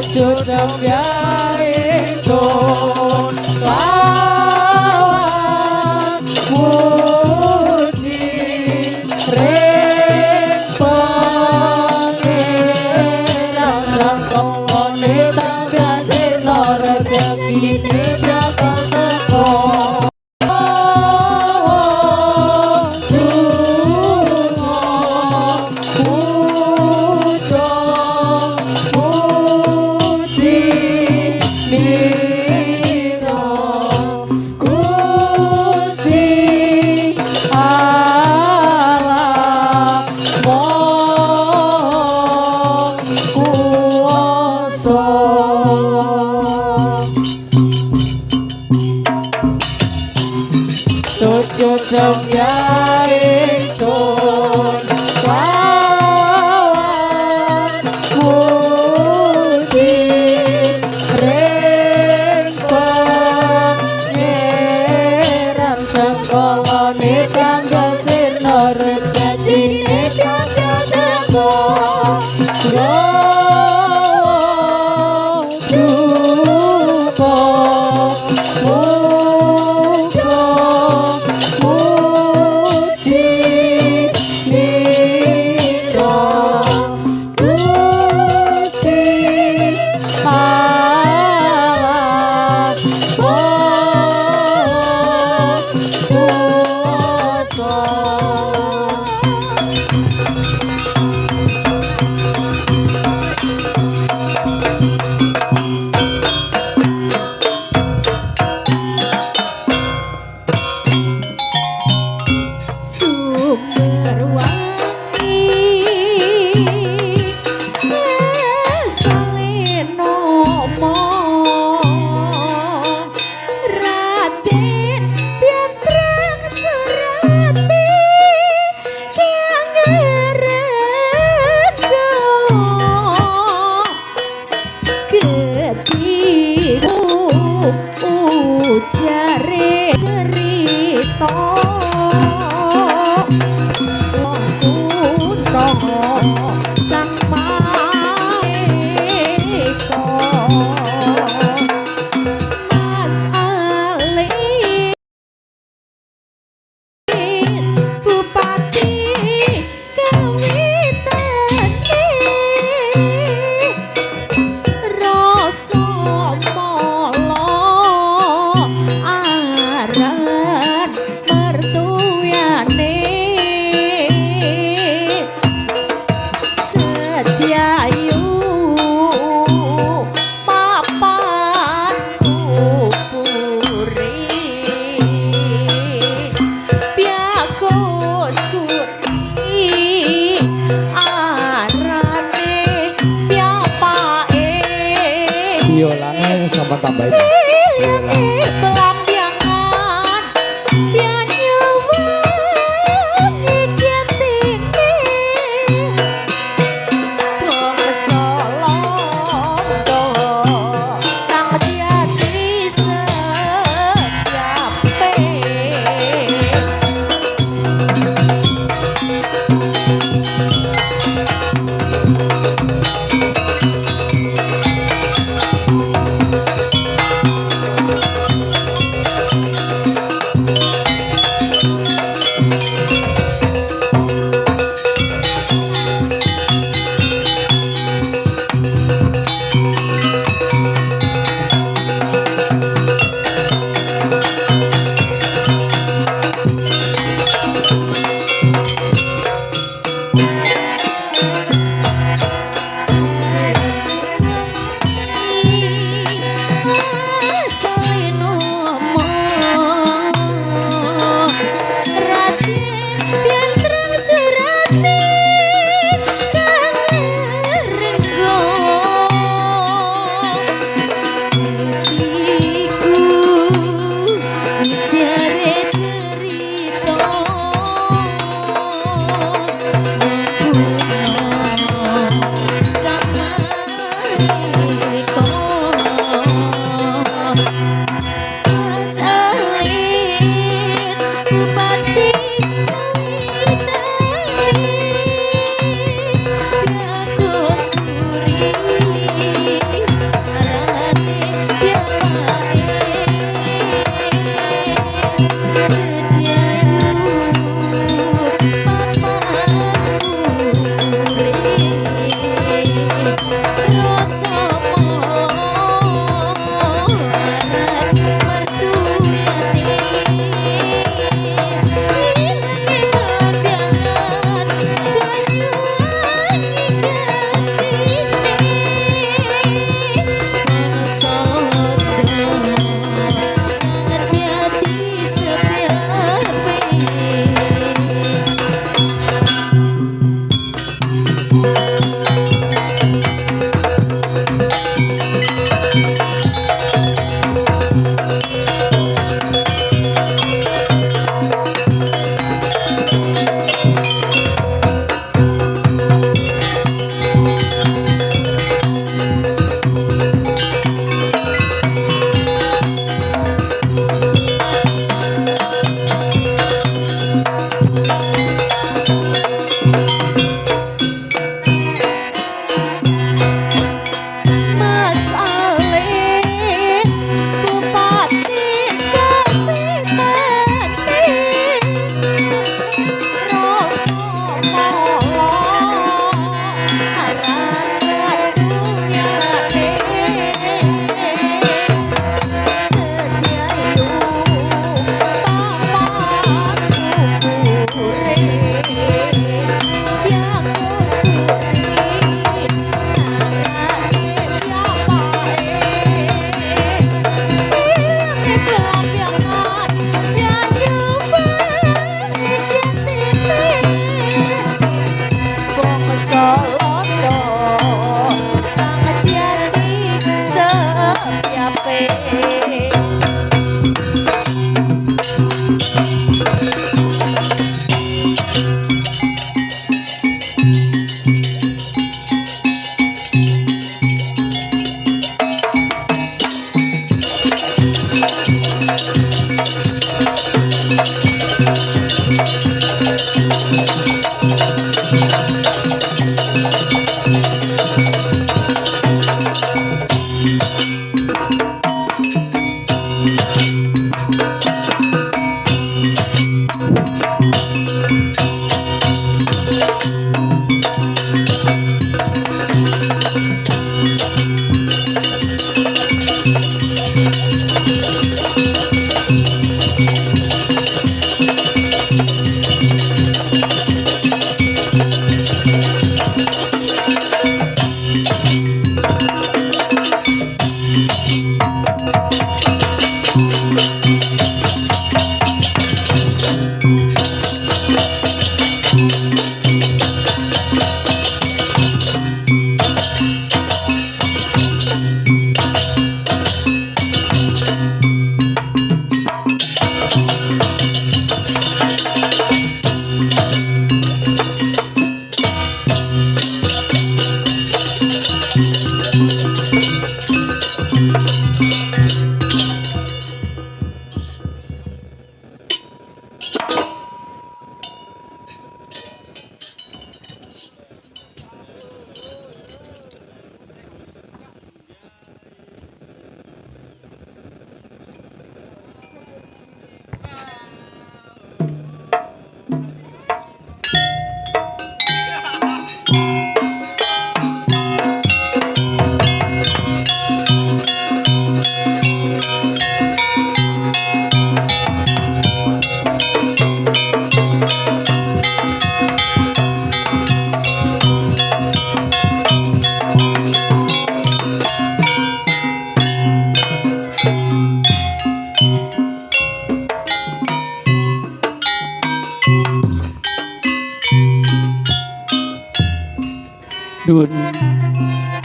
wujud yang sun lawan puji ring pangeran sang kawone tambah seno rezekine bakal teko ingsun lawan puji ring pangeran sangkolane tanggal sirna rejajine tanggal teko biolane sama tambahin pelampiangan piannya wangi kian tinggi pengsolonto nang jati setiape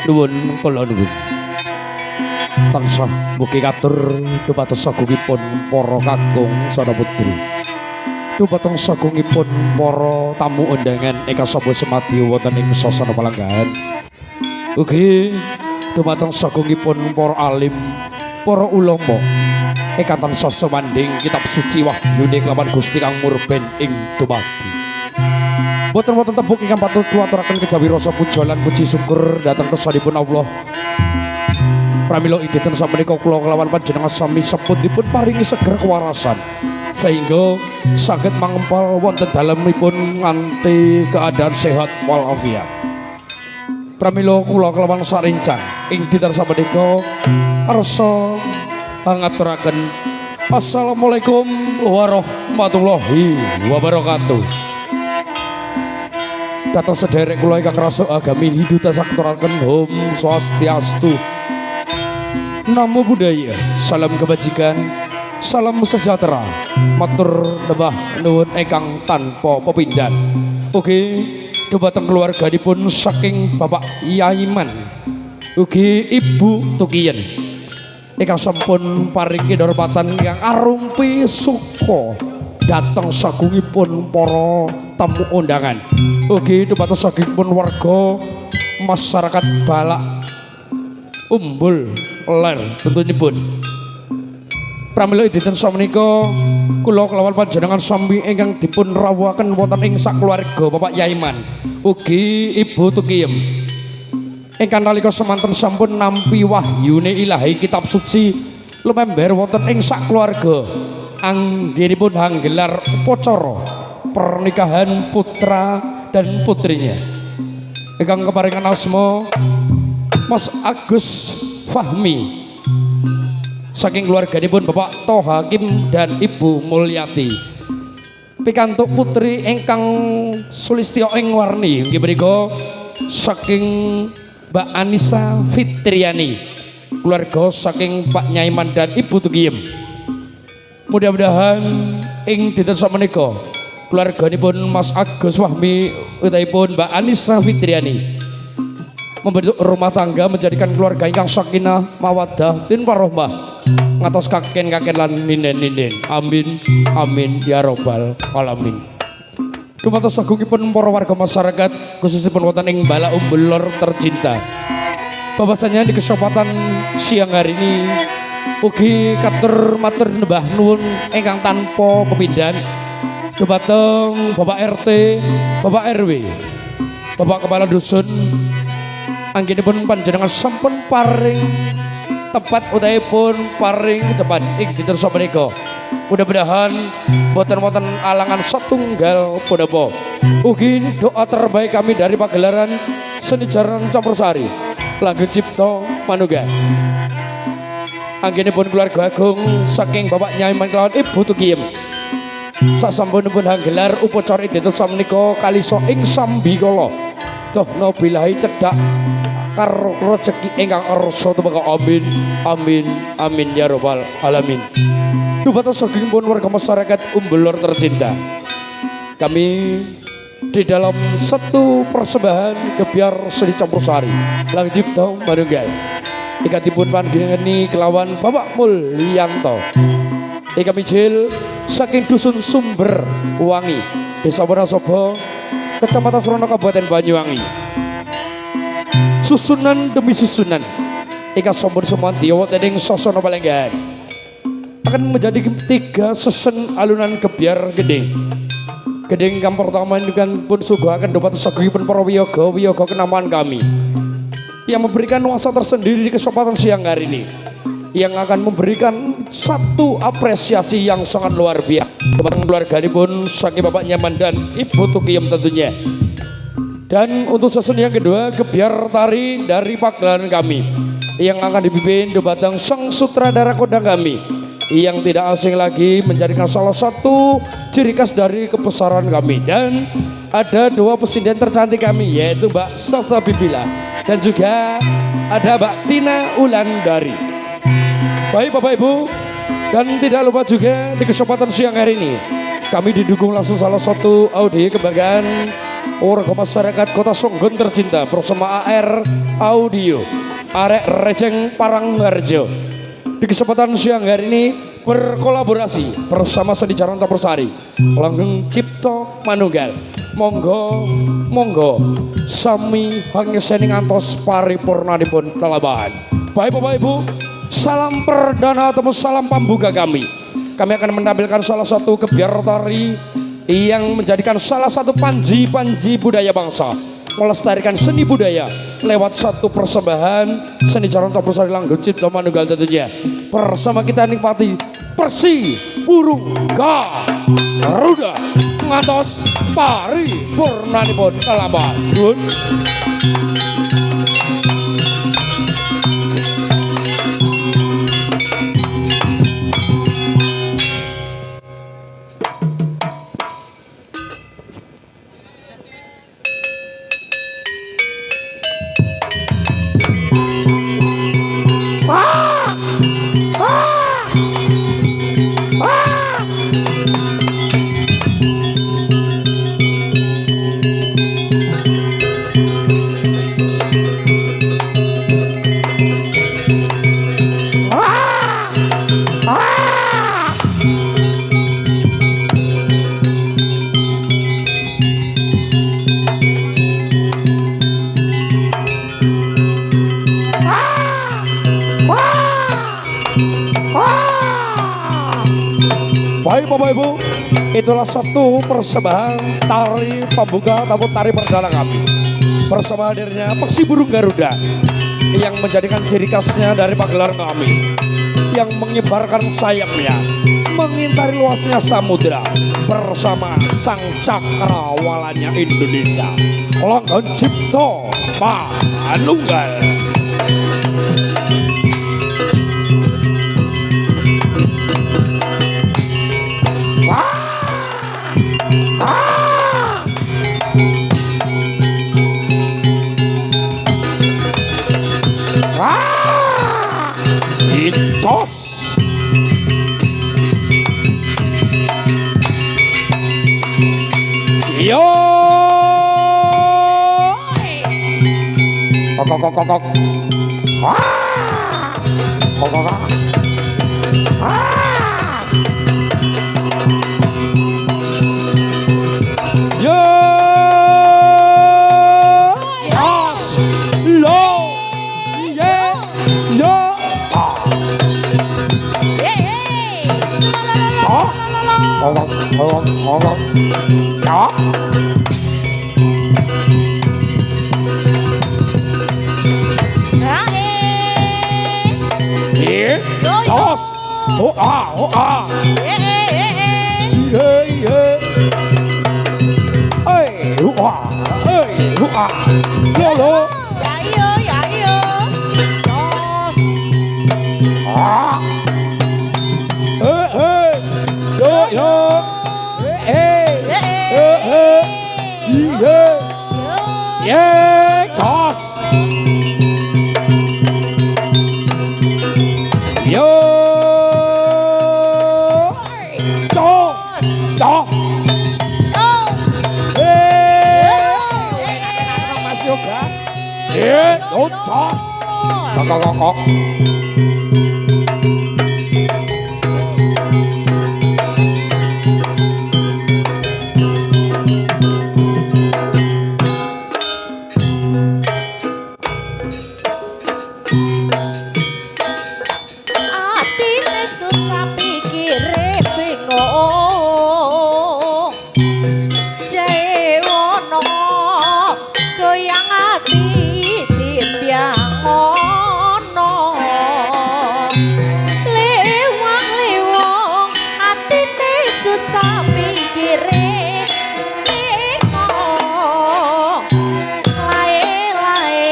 Nuwun kula nuwun. Tansah mugi katur dumados sagungipun para kakung sada putri. Dumateng sagungipun para tamu undangan ingkang sampun semadi wonten ing sasana palenggahan. Ugi dumateng sagungipun para alim, para ulama ingkang tansah semanding kitab suci wahyune kelawan Gusti Kang Murben ing dumadi. Boten-boten tebuk ingkang patut kula aturaken kejawi rasa puja lan puji syukur dhateng kersanipun Allah. Pramila iditen samenika kula kelawan panjenengan sami seput dipun paringi seger kewarasan sehingga saged mangempal wonten dalemipun nganti keadaan sehat walafiat. Pramila kula kelawan sarencang ing dinten samenika arsa ngaturaken Assalamualaikum warahmatullahi wabarakatuh. Datang sederek kula ingkang rasa agami Hindu tasakuraken Om Swastiastu. Namo Buddhaya, salam kebajikan, salam sejahtera, matur nembah nuwun ingkang tanpa pepindhan. Ugi dhumateng keluarganipun saking Bapak Yaiman, ugi Ibu Tukiyen ingkang sampun paringi hormatan ingkang arumpi suka dateng sagungipun para tamu undangan. Ugi dumateng sagungipun warga masyarakat Balak Umbul Ler tentunipun. Pramila dinten samenika kula kelawan panjenengan sami ingkang dipun rawuhaken wonten ing sakluwarga Bapak Yaiman ugi Ibu Tukiyem ingkang nalika semanten sampun nampi wahyune ilahi kitab suci lumember wonten ing sakluwarga anggenipun hanggelar upacara pernikahan putra dan putrinya ingkang keparingan asma Mas Agus Fahmi saking keluarganipun Bapak Toh Hakim dan Ibu Mulyati pikantuk putri ingkang Sulistyo ing warni inggih menika saking Mbak Anissa Fitriani keluarga saking Pak Nyaiman dan Ibu Tukiyem. Mudah-mudahan ing dinten samenika keluarganipun Mas Agus Fahmi utaipun Mbak Anissa Fitriani membentuk rumah tangga menjadikan keluarga ingkang sakinah mawaddah tin warahmah ngatos kaken-kaken lan ninden-ninden. Amin amin ya robbal alamin. Dumados sagungipun para warga masyarakat khususipun wonten ing Balak Umbul Lor tercinta. Bahwasanya di kesempatan siang hari ini ugi katur matur nembah nuwun ingkang tanpa pepindhan Dumateng Bapak RT, Bapak RW, Bapak Kepala Dusun, anggenipun panjenengan sampun paring tepat utaipun paring cepat ing dinten menika. Mudah-mudahan boten-boten alangan setunggal punapa. Ugi doa terbaik kami dari pagelaran seni jaran campursari lagu cipta manunggal. Anggenipun keluarga agung saking Bapak Nyai kelawan Ibu Tukiyem. Sasampunipun gelar upacara dinten menika kalisa ing sambikala. Dohna bilahi cedhak karo rezeki ingkang arsa tumeka amin amin amin ya rabbal alamin. Dumateng saking pun warga masyarakat Umbulor tercinta, kami di dalam satu persembahan gebyar seni campursari lagu cipta manunggal ikatipun panjenengani kelawan Bapak Mulyanto kami jil saking dusun Sumber Wangi, Desa Wonosobo, Kecamatan Srono, Kabupaten Banyuwangi. Susunan demi susunan ika sombor semantiyo dening Sasana Palenggan akan menjadi 3 sesen alunan gebyar gedeng. Gedeng kang pertama ini kan pun suguhaken dapat sagungipun para wiyaga kenamaan kami yang memberikan nuansa tersendiri di kesempatan siang hari ini, yang akan memberikan satu apresiasi yang sangat luar biasa kepada keluarga pun saking Bapak Nyaman dan Ibu Tukiyem tentunya. Dan untuk sesen yang kedua, gebyar tari dari pagelaran kami yang akan dipimpin dumateng sang sutradara kondang kami yang tidak asing lagi menjadikan salah satu ciri khas dari kebesaran kami. Dan ada 2 pesinden tercantik kami, yaitu Mbak Sasa Bibila dan juga ada Mbak Tina Ulandari. Baik Bapak Ibu, dan tidak lupa juga di kesempatan siang hari ini kami didukung langsung salah satu audio kebanggaan warga masyarakat Kota Songgon tercinta bersama AR Audio Arek Rejeng Parangharjo. Di kesempatan siang hari ini berkolaborasi bersama seni jaran campursari langgeng cipta manunggal. Monggo sami hangeseni ngantos paripurnanipun kalabahan. Baik Bapak Ibu, salam perdana atau salam pembuka kami. Kami akan menampilkan salah satu gebyar tari yang menjadikan salah satu panji-panji budaya bangsa, melestarikan seni budaya lewat satu persembahan seni jaran campursari langgeng cipta manunggal tentunya. Bersama kita nikmati Persi Burung Garuda ngantos paripurnanipun kalabahan. Baik Bapak Ibu, itulah satu persembahan tari pembuka ataupun tari perdana kami bersama hadirnya Persi Burung Garuda yang menjadikan ciri khasnya dari pagelaran kami yang mengibarkan sayapnya mengintari luasnya samudera bersama sang cakrawalanya Indonesia langgeng cipta manunggal. Itos yo kok kok Hold on. Oh ah, oh ah. eh. Hey, oh ah, hey, oh ah. Yo lo. Ya iyo. Jos. Ah. Yo yo. Yeah, toss. Yo. Cho. Mas Yoga. Toss. Kok. Atine susah pikire bingung. Jae wono goyang ati timbyang ono. Lewang atine susah pikire bingung. Lae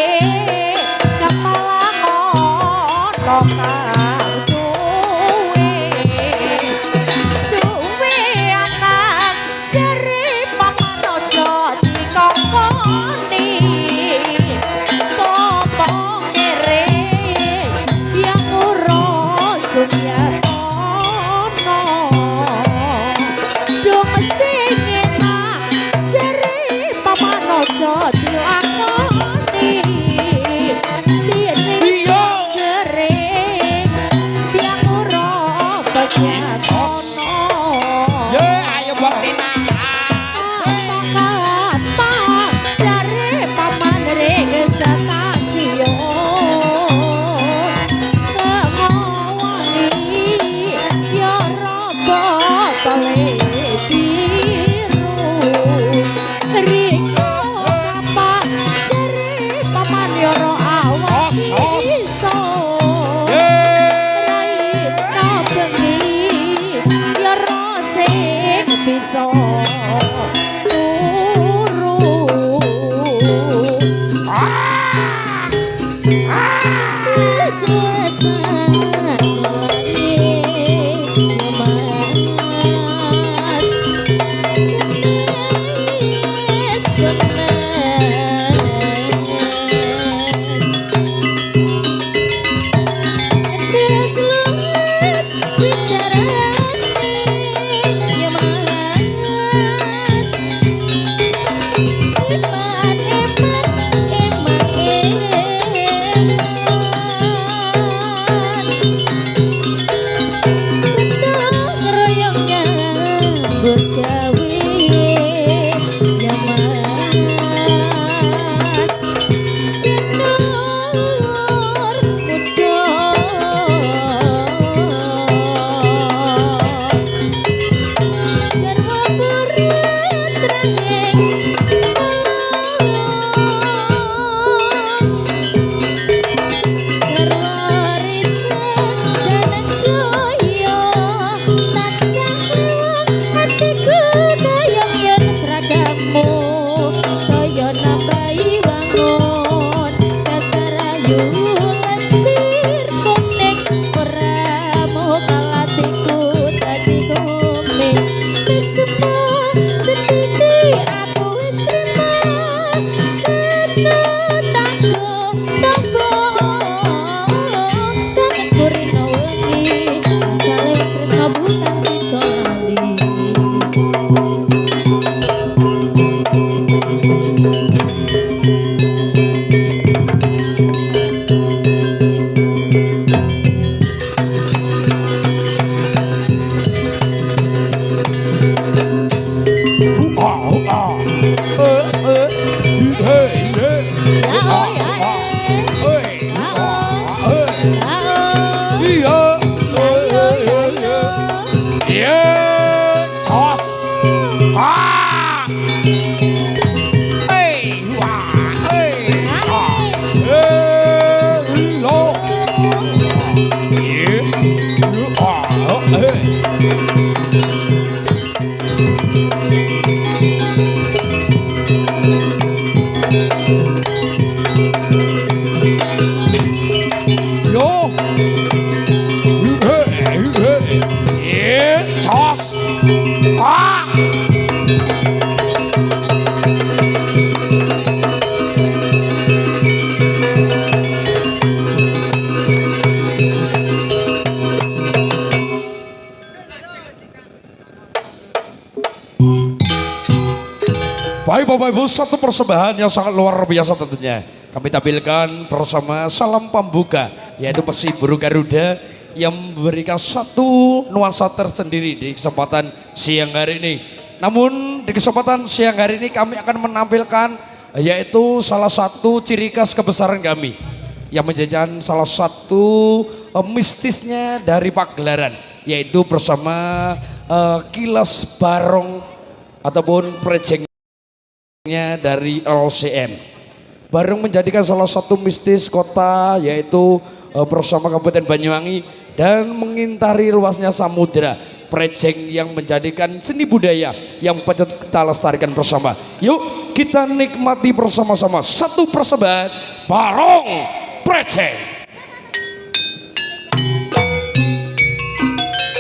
kepala ngono kang duwe anak jare paman aja dikongkoni kopong ngere yang urus Suryatono do mesti enak jare paman aja dilakoni tiene jere yang urus Suryatono. Ayo Mbak Rina. Apa dari paman stasiun ngawani ya robot biru riko apa dari paman yoro awas iso raina bengi ya rosek bisa Baik Bapak Ibu, satu persembahan yang sangat luar biasa tentunya. Kami tampilkan bersama salam pembuka, yaitu Pesi Burung Garuda yang memberikan satu nuansa tersendiri di kesempatan siang hari ini. Namun di kesempatan siang hari ini kami akan menampilkan yaitu salah satu ciri khas kebesaran kami yang menjadikan salah satu mistisnya dari pagelaran, yaitu bersama Kilas Barong ataupun Prejeng dari LCM. Barong menjadikan salah satu mistis kota yaitu bersama Kabupaten Banyuwangi dan mengintari luasnya samudera. Prejeng yang menjadikan seni budaya yang patut kita lestarikan bersama. Yuk kita nikmati bersama-sama satu persembahan Barong Prejeng.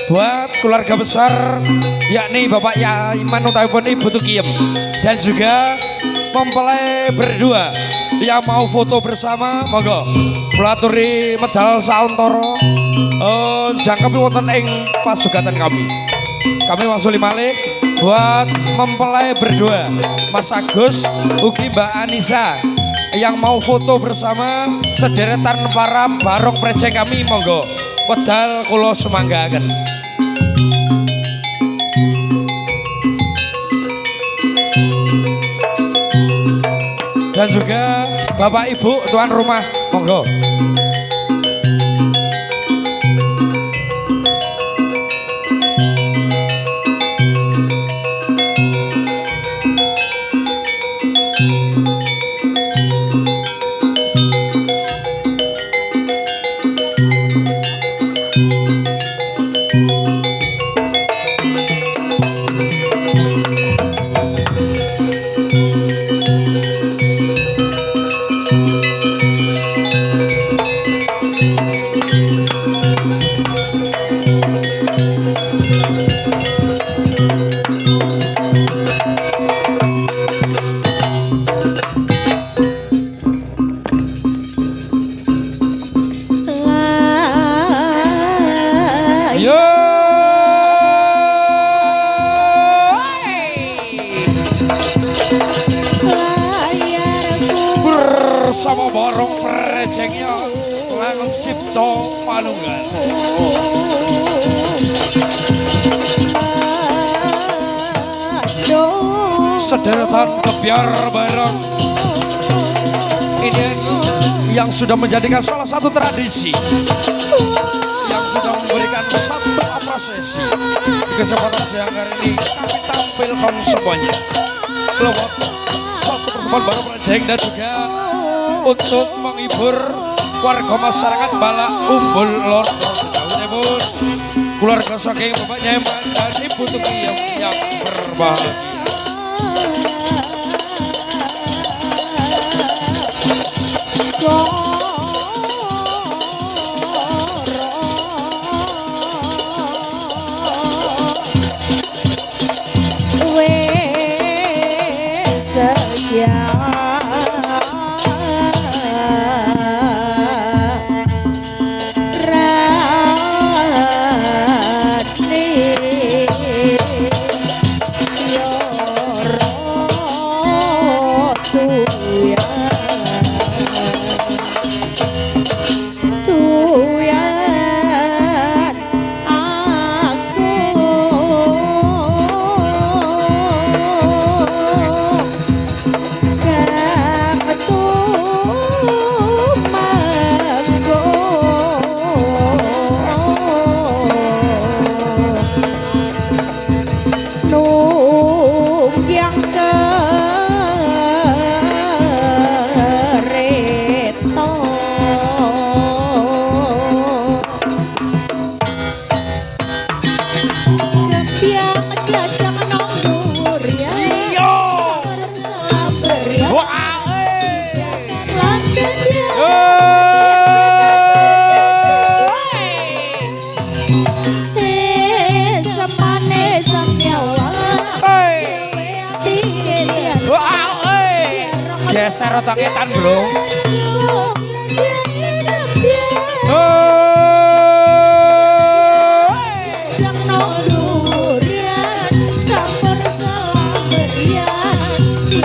Buat keluarga besar yakni Bapak Yaiman utaupun Ibu Tukiem dan juga mempelai berdua yang mau foto bersama monggo pelaturi medal sauntoro jangkepi wonten ing pasugatan kami wasuli malih buat mempelai berdua Mas Agus ugi Mbak Anissa yang mau foto bersama sederetan para Barong Prejeng kami monggo wedal kula semanggaken. Dan juga Bapak Ibu tuan rumah monggo. Bersama Barong Prejengnya Langun Cipto Palungan. Sederetan kebiar bareng ini yang sudah menjadikan salah satu tradisi yang sudah memberikan satu apresiasi di kesempatan siang hari ini kami tampilkan semuanya lewat satu persembahan Barong Prejeng dan juga untuk menghibur warga masyarakat Balak Umbul Lor keluarga saking Bapak Nyaman dan Ibu Tukiem yang berbahagia. Geser otak-otakan bro. Jangan durian, sampur salam berian.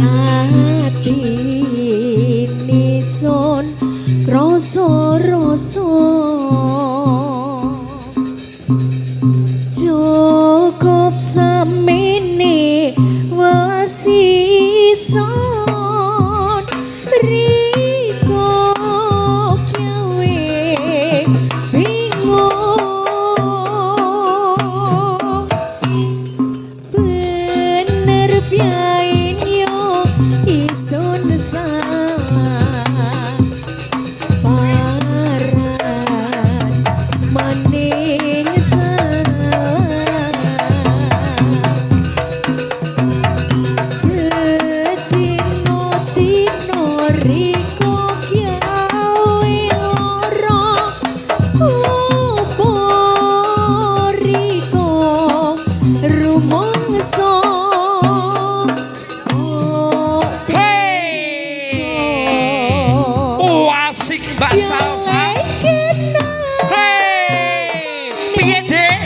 ati nison kroso-roso cukup semene wasison riko gawe bingung bener piain yo isun salah paran maning salah setino-tino riko gawe lara opo riko rumangsa Asik Mbak Salsa. Hei, piye dek?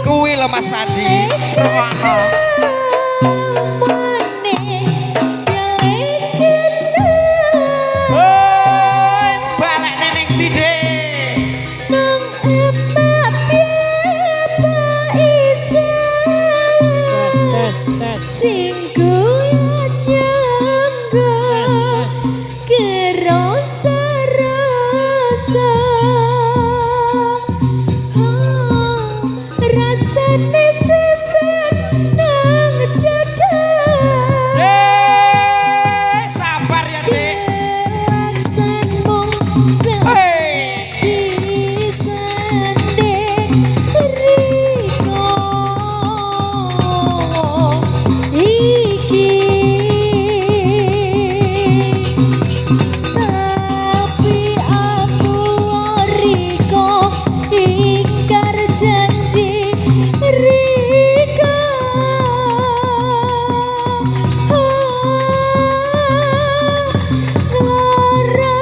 Kuwi lho Mas Padi. Hei, balik neneng tide. Sing kuat nyangga kerasa-rasa rasane sesat nang dada Sabar ya dek. laksanmu seperti sende riko iki tapi aku riko ingkar janji riko lara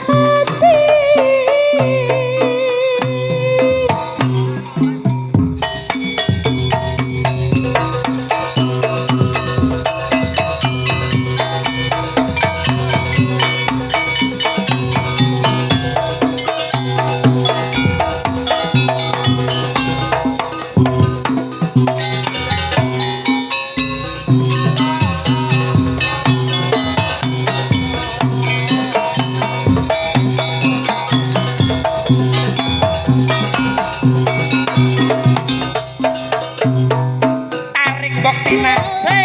hati Arik Bokti Nase.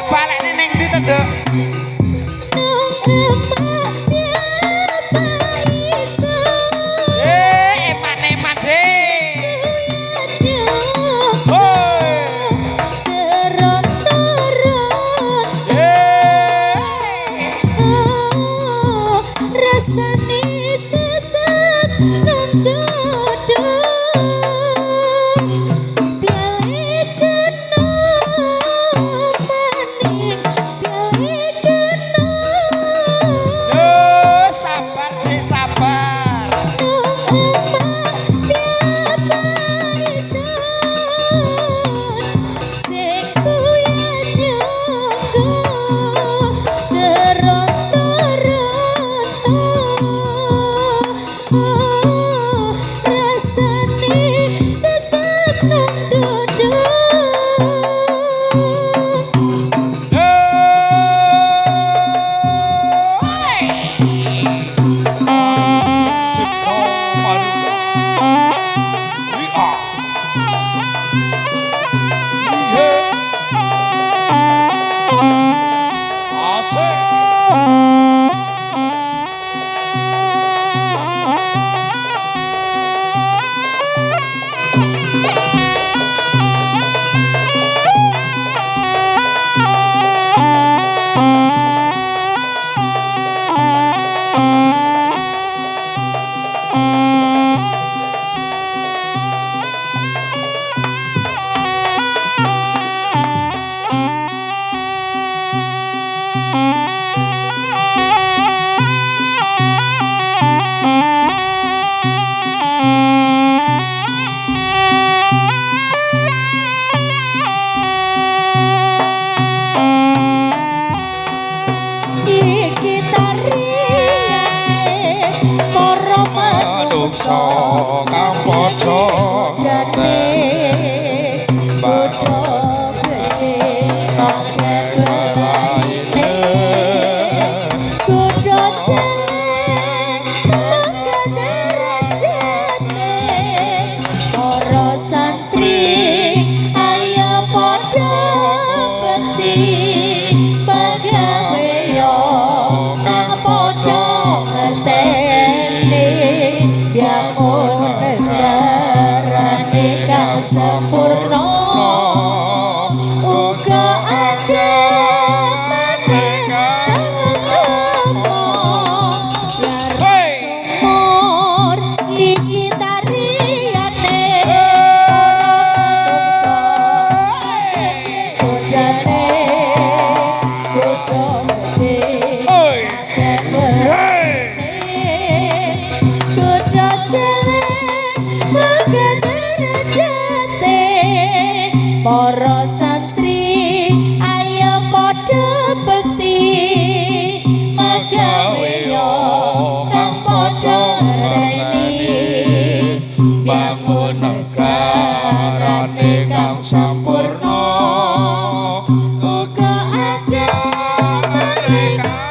Balik neneng di tendok. Eman-eman deh. Hoi. Rasane sesat nang dada piale kena maning piale kena Sabar deh, sabar. Sempurna uga agamane sumur iki tariane kodane para santri ayo padha bekti magawe yo kang padha reni bangun negarane kang sampurna uga agamane kang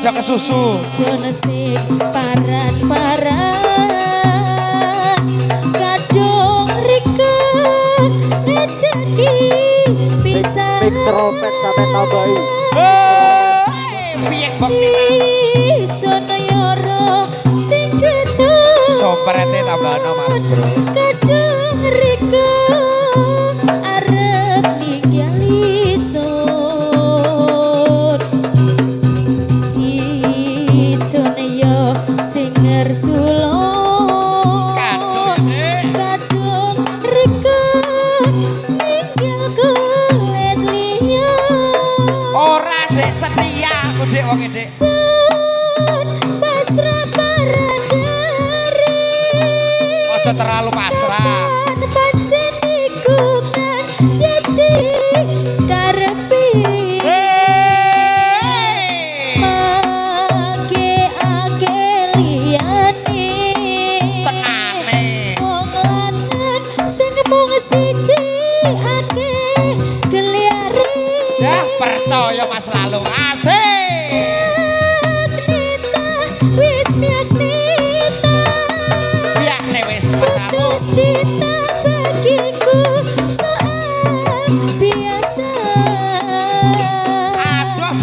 aja kesusu sunesik paran-paran kadung rika ngejaki pisan trompet sampai tambahi piye bokti sono yoro sing ketu soprete tambahno Mas Bro kadung rika arep ningali singer sulong kadung rika minggil kulit liya ora dek setia aku dek wong dek sun pasrah parajari aja terlalu pasrah pancen iku kan dadi karepe siji ake geliare dah percaya Mas lalu asik Nita wis miagnita biakne wis Mas lalu cinta bagiku soal biasa aduh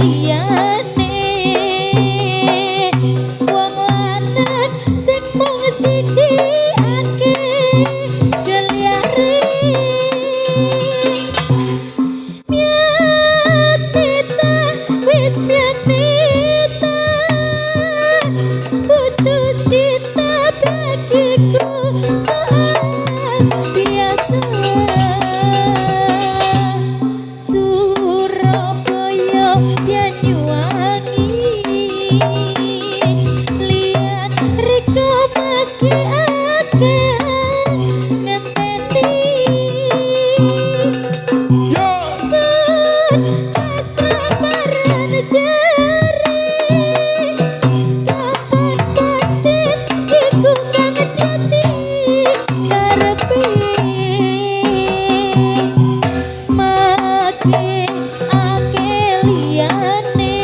liyane wong lanang sing mung siji akeh geliare miat pita wis miat pita putus cinta bagiku soal biasa Surabaya Banyuwangi lihat riko bagi akeh ngenteni sun kasabaran jari kapan pacet iku kang dadi karepe make akeh liyane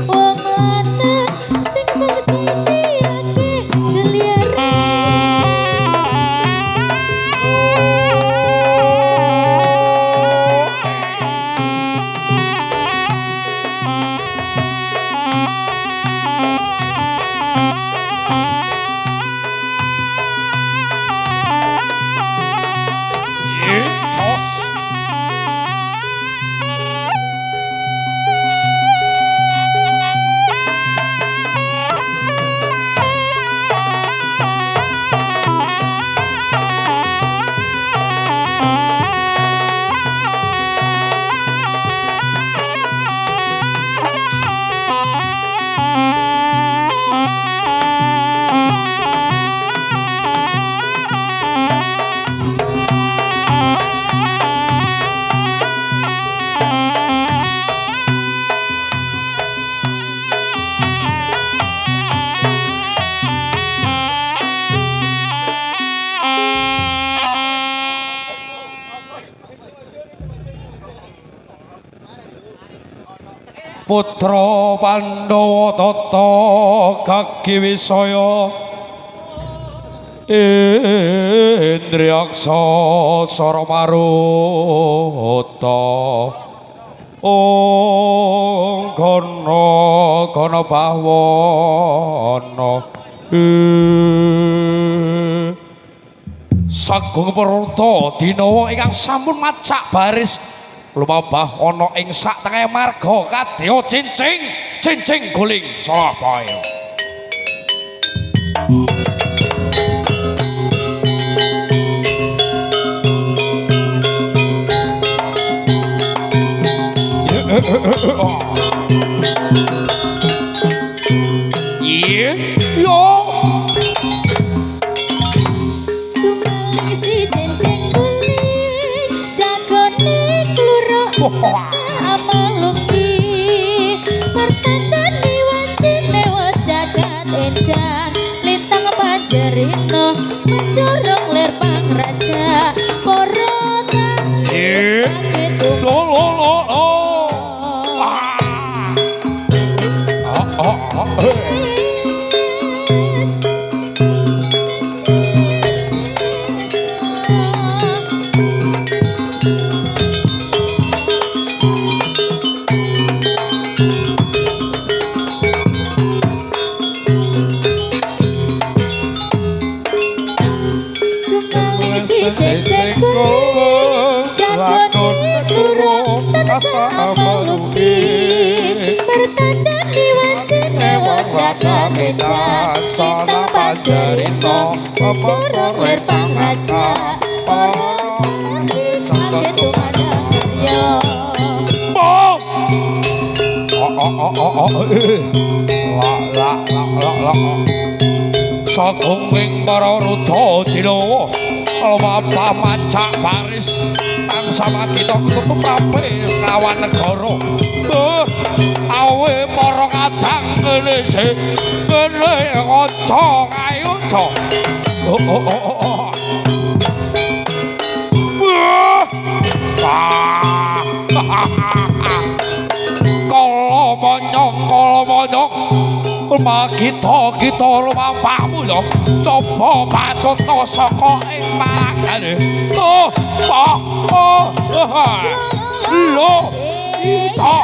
wong lanang sing mung siji akeh geliare Jos. Putra Pandhawa tata Gagiwisaya Indriyaksa Saramaruta Om Gana Bawana Sagung Perunta dinawa ingkang sampun macak baris lumabah ana ing sak tengah marga kadya cincing guling Surabaya. Iya, yo. Tumaling si jenceng kuning jagone kluruk sama lungi pertandani wancine wajagat enjang lintang panjerino mencorong ler pangraja porota Lo. si jenceng kuning jagone kluruk sama lungi pertandani wancine wajagat enjang lintang panjerino mencorong ler pangraja Saget tumadang karya Sagung ing para ruda dinawa lumabah macak baris tansah makita tutup kabeh lawan negara. Awe para kadang ngene sik ngene kanca ayo aja. Kala monyong kita lumampahmu ya coba pacutna saka ing magane lho kita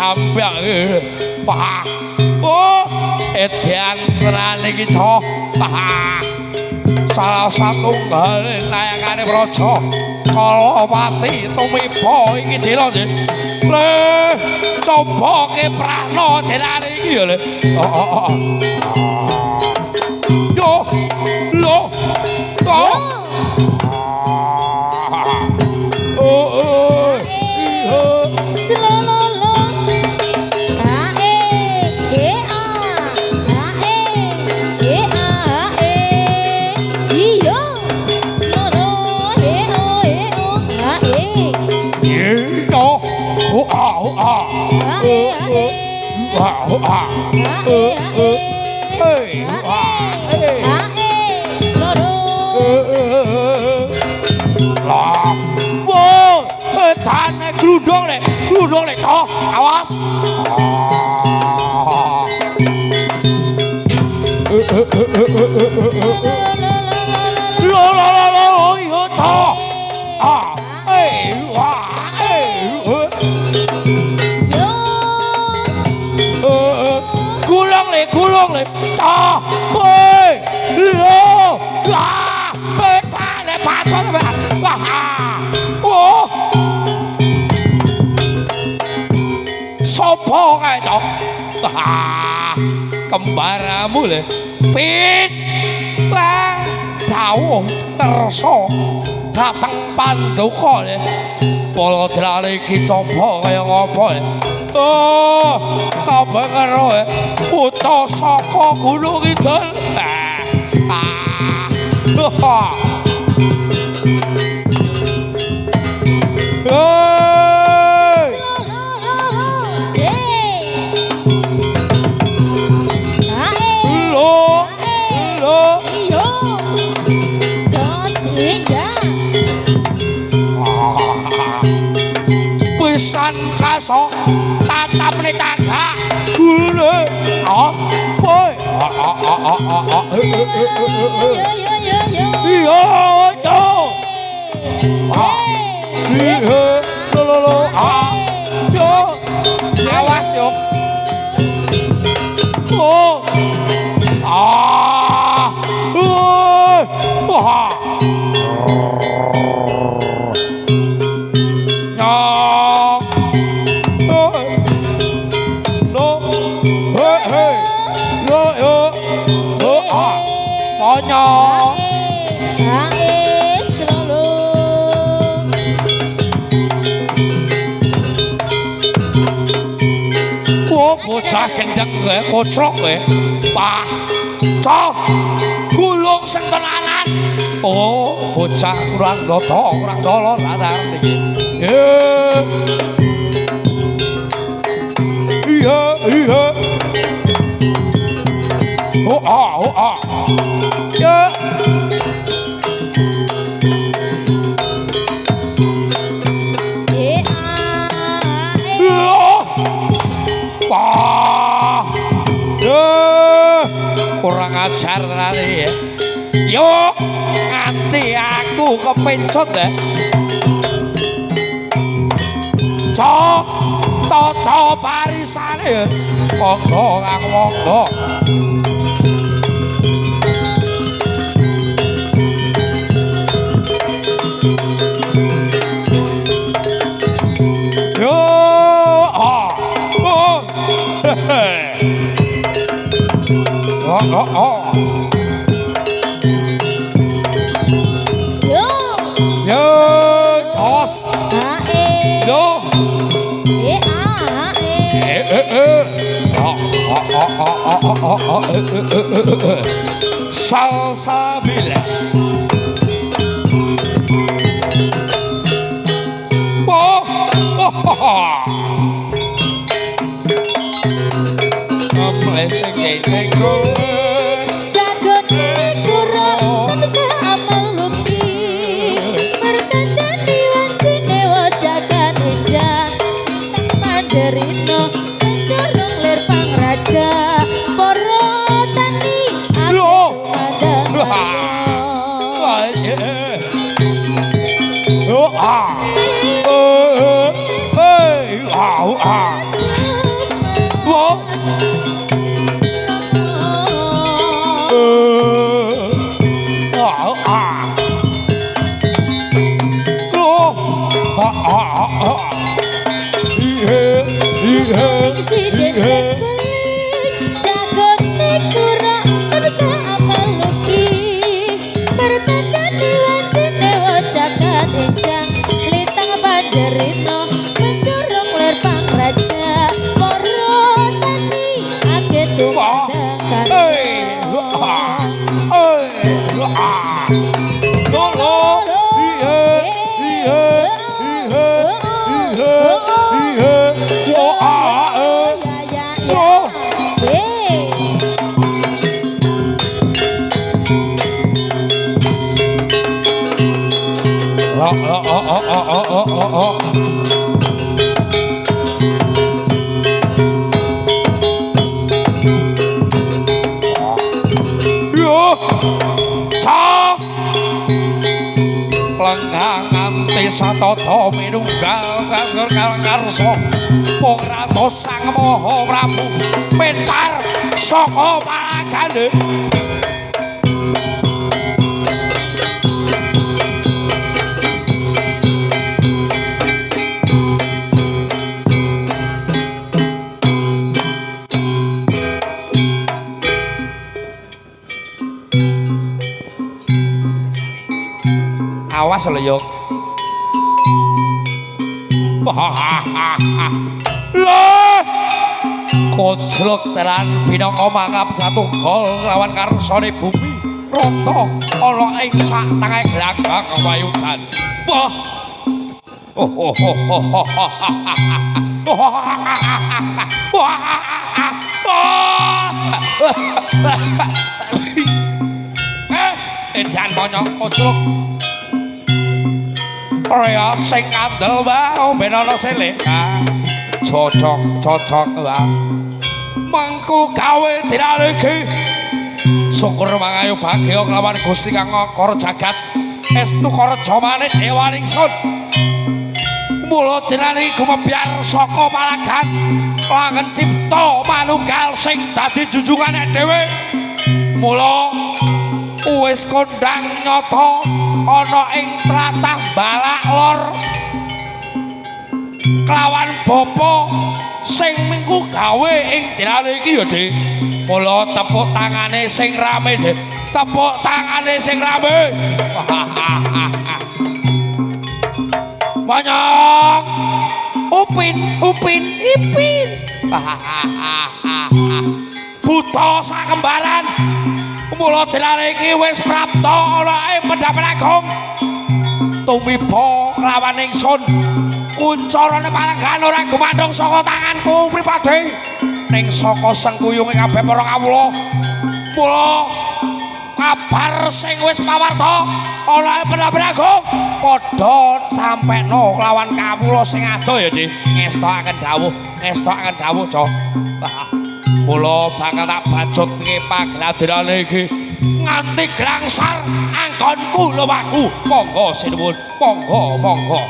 Dampyak wah oh edian tenan iki cok wah salah satu nayangane praja Kalawati tumiba iki dina le coba keprano denane iki ya le yo lo gludung lek toh awas lo yo toh gulung le toh lo betane pacon oh sopo kae cok kembaramu le pit dawuh kersa dateng panduka le Baladrane iki coba kaya ngopo oh kabeh karo putra saka Gunung Kidul pisan kaso tatapne cagak gule boy awas yo bocah gendeng kowe kocrok kowe Pak cok gulung sing tenanan oh bocah kurang dolor radar iki iya ya kurang ajar tenan ya. Yo nganti aku kepencut ya. Cok tata barisane ya. Monggo Kang monggo. Yo salsabila. Oh, Amleseng geng Jagone kurang bisa meluki Pertandani wancine wajakan enjang Manjerino mencorong lir pangraja Poro tani aku si jenjek kulit jagone kurang bisa meluki Pertandani wancine wajakan enjang Litang Panjerino mencorong lir pangraja Moro tani ake tumandakan Solo Lenggang nganti satata minunggal kanggo karso mung ratos Sang Maha Prabu pentar saka palagane awas lho yo. Lah koclok tenan binaka mangap satunggal lawan karsane bumi rata ana ing sak tengah glagak wayudan. Wah. Edan monyok koclok Ora sing kandel wae ben ana seleka. Cocok wae. Mangku gawe diraliki. Syukur mangayu bagya kelawan Gusti Kang Kara Jagat. Estu Karaja maneh Dewaningsun. Mula dinani gumebyar saka palagan langen cipta manunggal sing dadi junjungane dhewe. Mula wis kondang nyata ana ing tlatah Balak Lor kelawan bapa sing minggu gawe ing dinane iki ya Dik. Mula tepuk tangane sing rame Dik. Tepuk tangane sing rame. Banyak upin ipin. Buta sakembaran. Mula dinane iki wis prapta ana ing Pendhapan Agung. Tumiba lawan ingsun. Kuncarane palenggan ora gumandhong saka tanganku pribadi. Ning saka sengkuyunge kabeh para kawula. Mula kabar sing wis pawarta ana ing Pendhapan Agung padha sampeno lawan kawula sing adoh ya Dik. Ngestokaken dawuh, Cok. Mula bakal tak bacut nge pagladirane iki nganti glangsar anggonku luwahku. Monggo sinuwun, monggo.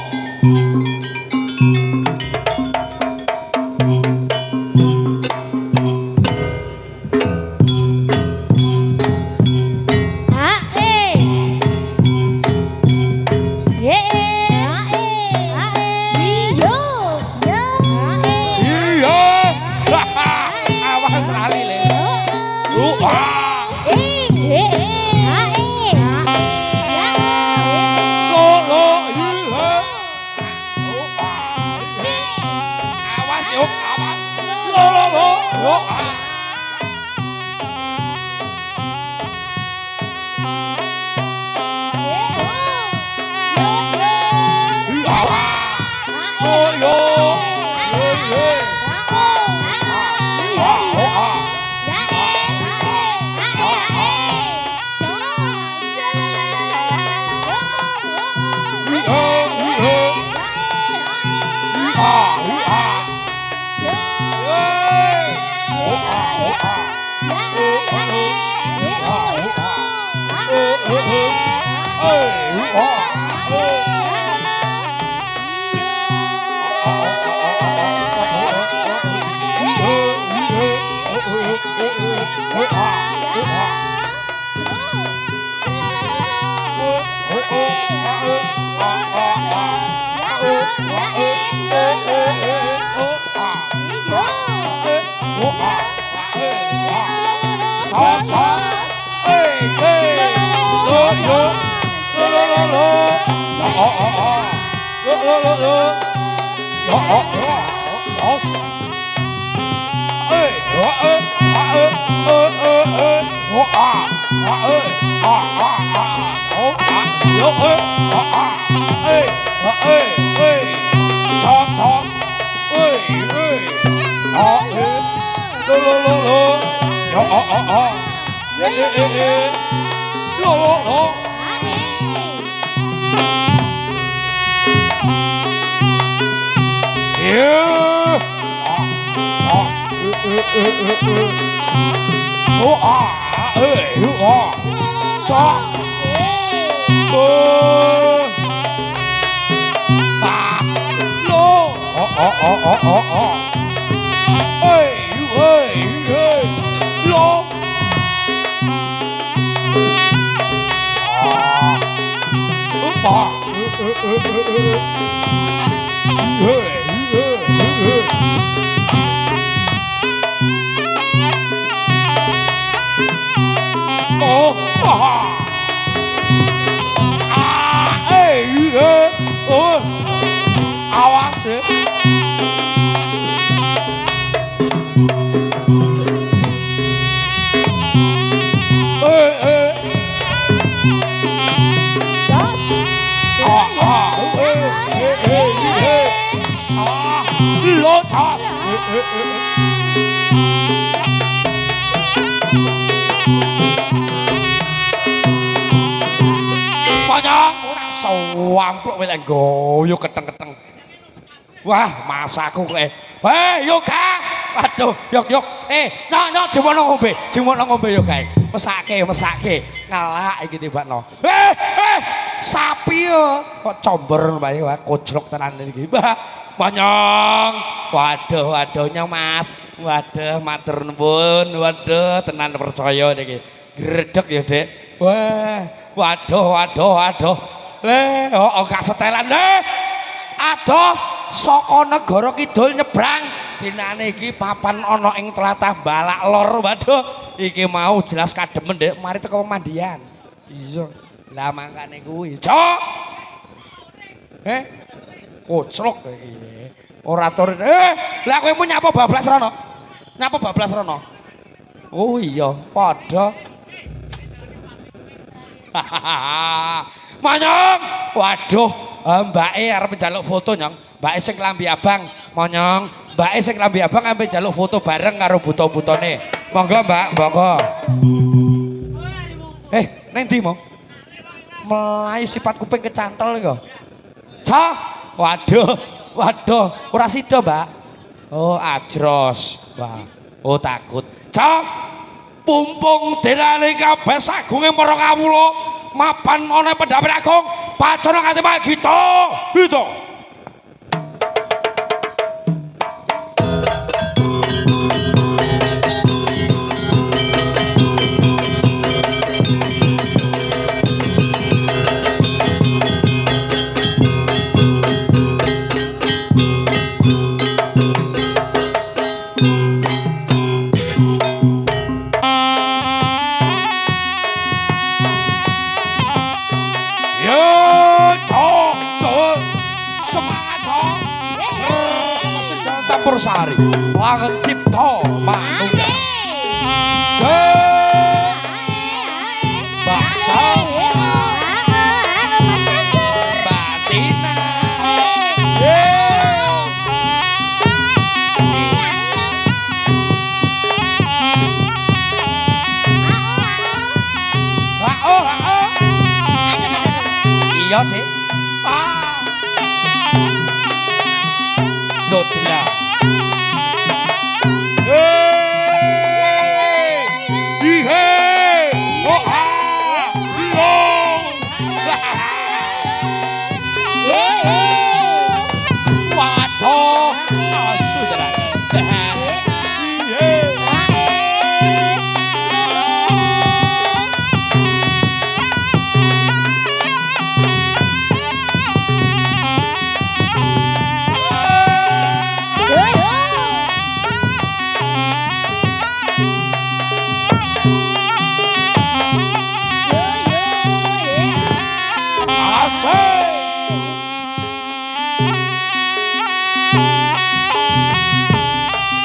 Wamplok wis nggoyo keteng-keteng. Wah, masaku kowe. Yoga. Waduh, yok. Nyok jemono ngombe yo gae. Mesake. Ngelak iki tibakno. Sapi yo. Kok combor bae wae kojlok tenan iki. Manyong. Waduh nyong Mas. Waduh matur nuwun. Waduh tenan percaya niki. Gredeg ya, Dik. Wah, waduh. Gak setelan adoh saka negara kidul nyebrang dinane iki papan ana ing tlatah Balak Lor. Waduh iki mau jelas kademen Dek mari teko pemandian. Iya lah mangkane kuwi cok koclok iki ora tur lah kowe mu nyapa bablas rono oh iya padha Manyong, waduh, mbake arep njaluk foto nyong. Mbake sing klambi abang, monyong. Mbake sing klambi abang ampe njaluk foto bareng karo buta-butane. Monggo, Mbak, monggo. Neng ndi mo? Melayu sifat kuping kecantol iki. Cah, waduh, ora sida, Mbak. Oh, ajros. Wah, oh takut. Cah, pumpung denane kabeh sagunge para kawula. Mapan ana pendhapat agung pacana kanthi gitu. Sari langen cipta manunggal bangsa batina iya Dek Dotila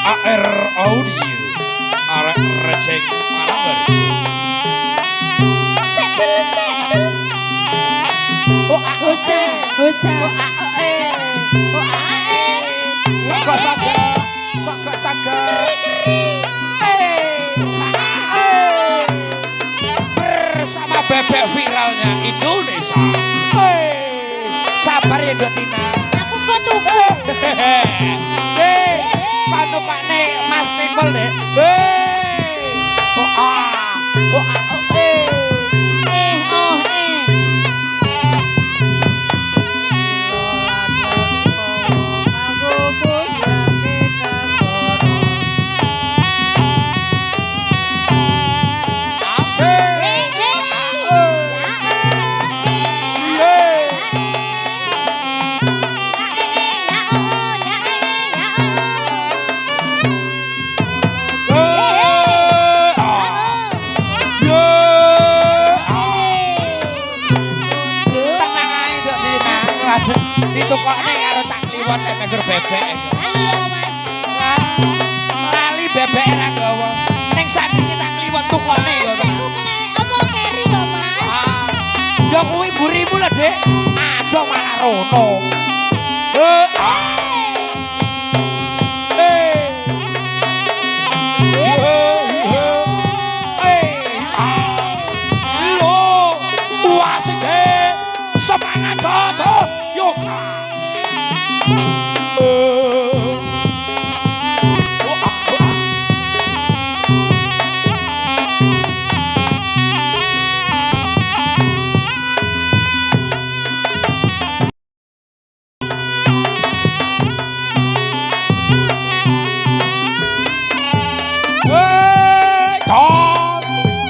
AR Audio arek recek Malanggarjo. Saga bersama bebek viralnya Indonesia. Sabar ya Dotina. Aku kok tunggu. Panukane Mas Nicole deh. Ditukokne karo tak kliwon nek meger bebek. Ayo Mas. Lali bebek ra gawa. Ning sakniki tak kliwon tukokne Mas, lho. nek ku kena apa keri lho Mas. Ya kuwi mburimu lho, Dik. Adoh malah rono. Semangat cocok yuk.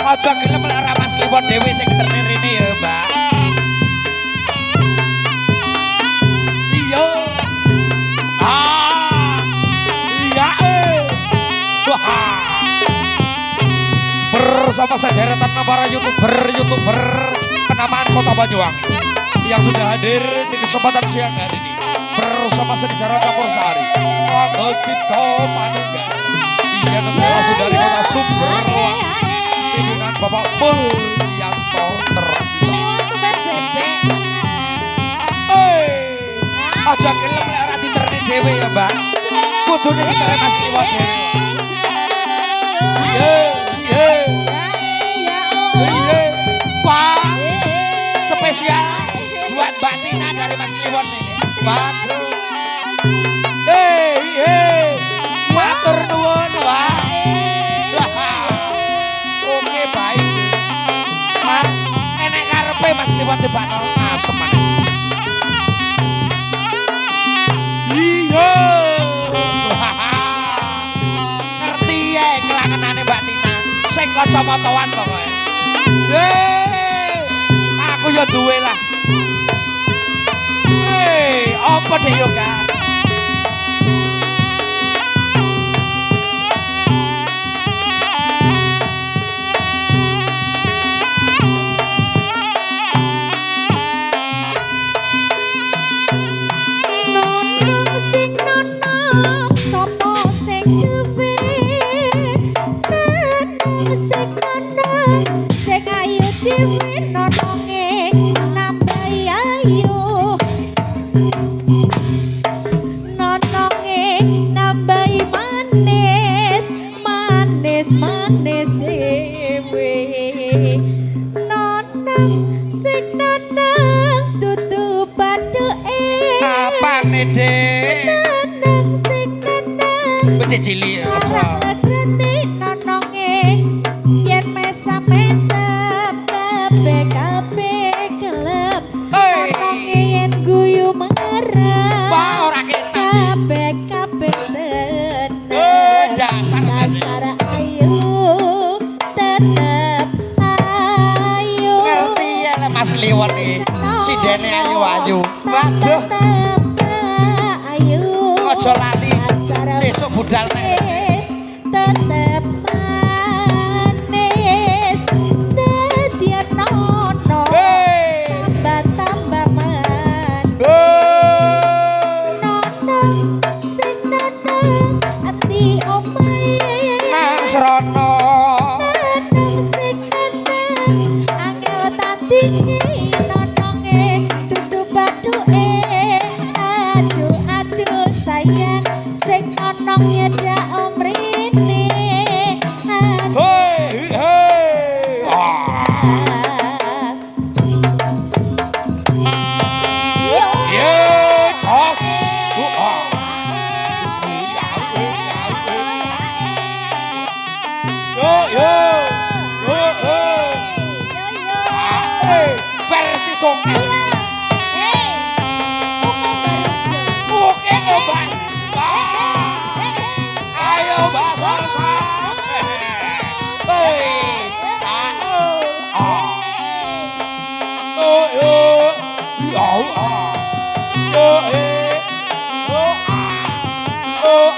Aja gelem lek ra Mas Kliwon dhewe sing ngerti rene ya, Mbak. Bersama sederetan para youtuber kenamaan Kota Banyuwangi yang sudah hadir di kesempatan siang hari ini bersama Sejarah Kapur Sari, Mangga Cipto Manunggal, yang langsung dari Kota Sumber, pimpinan Bapak Mulyanto tercinta. Kelewat Mas bebek. Aja gelem lek ora diterni dhewe ya, Mbak. Kudune diterni Mas Kliwon dhewe. Wah, spesial buat Mbak Tina dari Mas Kliwon ini. Waduh. Matur nuwun, wah. Oke, baik. Wah, enek karepe Mas Kliwon tibakno asem maneh. Iya. Ngerti ya kelangenane Mbak Tina. Sing kacamataan pokoke. Aku ya duwe lah. Apa deh yo Kak? Nonong sing nonong sapa sing duwe. Nonong sing nonong sing ayu dhewe nononge nambahi ayu. Nononge nambahi manis, manis manis dhewe. Nonong sing nonong dudu bathuke. Apane, Dek? Nonong sing nonong Becik cilik apa? arang legrene nononge yen mesam-mesam kabeh gelem. Hei. Nononge yen guyu merem Wah, ora ketok. kabeh seneng. Dene ayu-ayu. Waduh. Ayu. Aja lali. Sesuk budal nek. Tetep manis. Dadian nono. Tambah manis. Nono sing nono ati omahe. Mas Rono. Nono sing nono angel tandingi nononge dudu bathuke. Aduh sayang sing nonong nyedak omrene. Hei hei. Yo Ye jos. Yo yo. Yo yo. Versi songke. Oke obas. Ayo basar sa. Hei. Oh yo. Yo Yo Yo Oh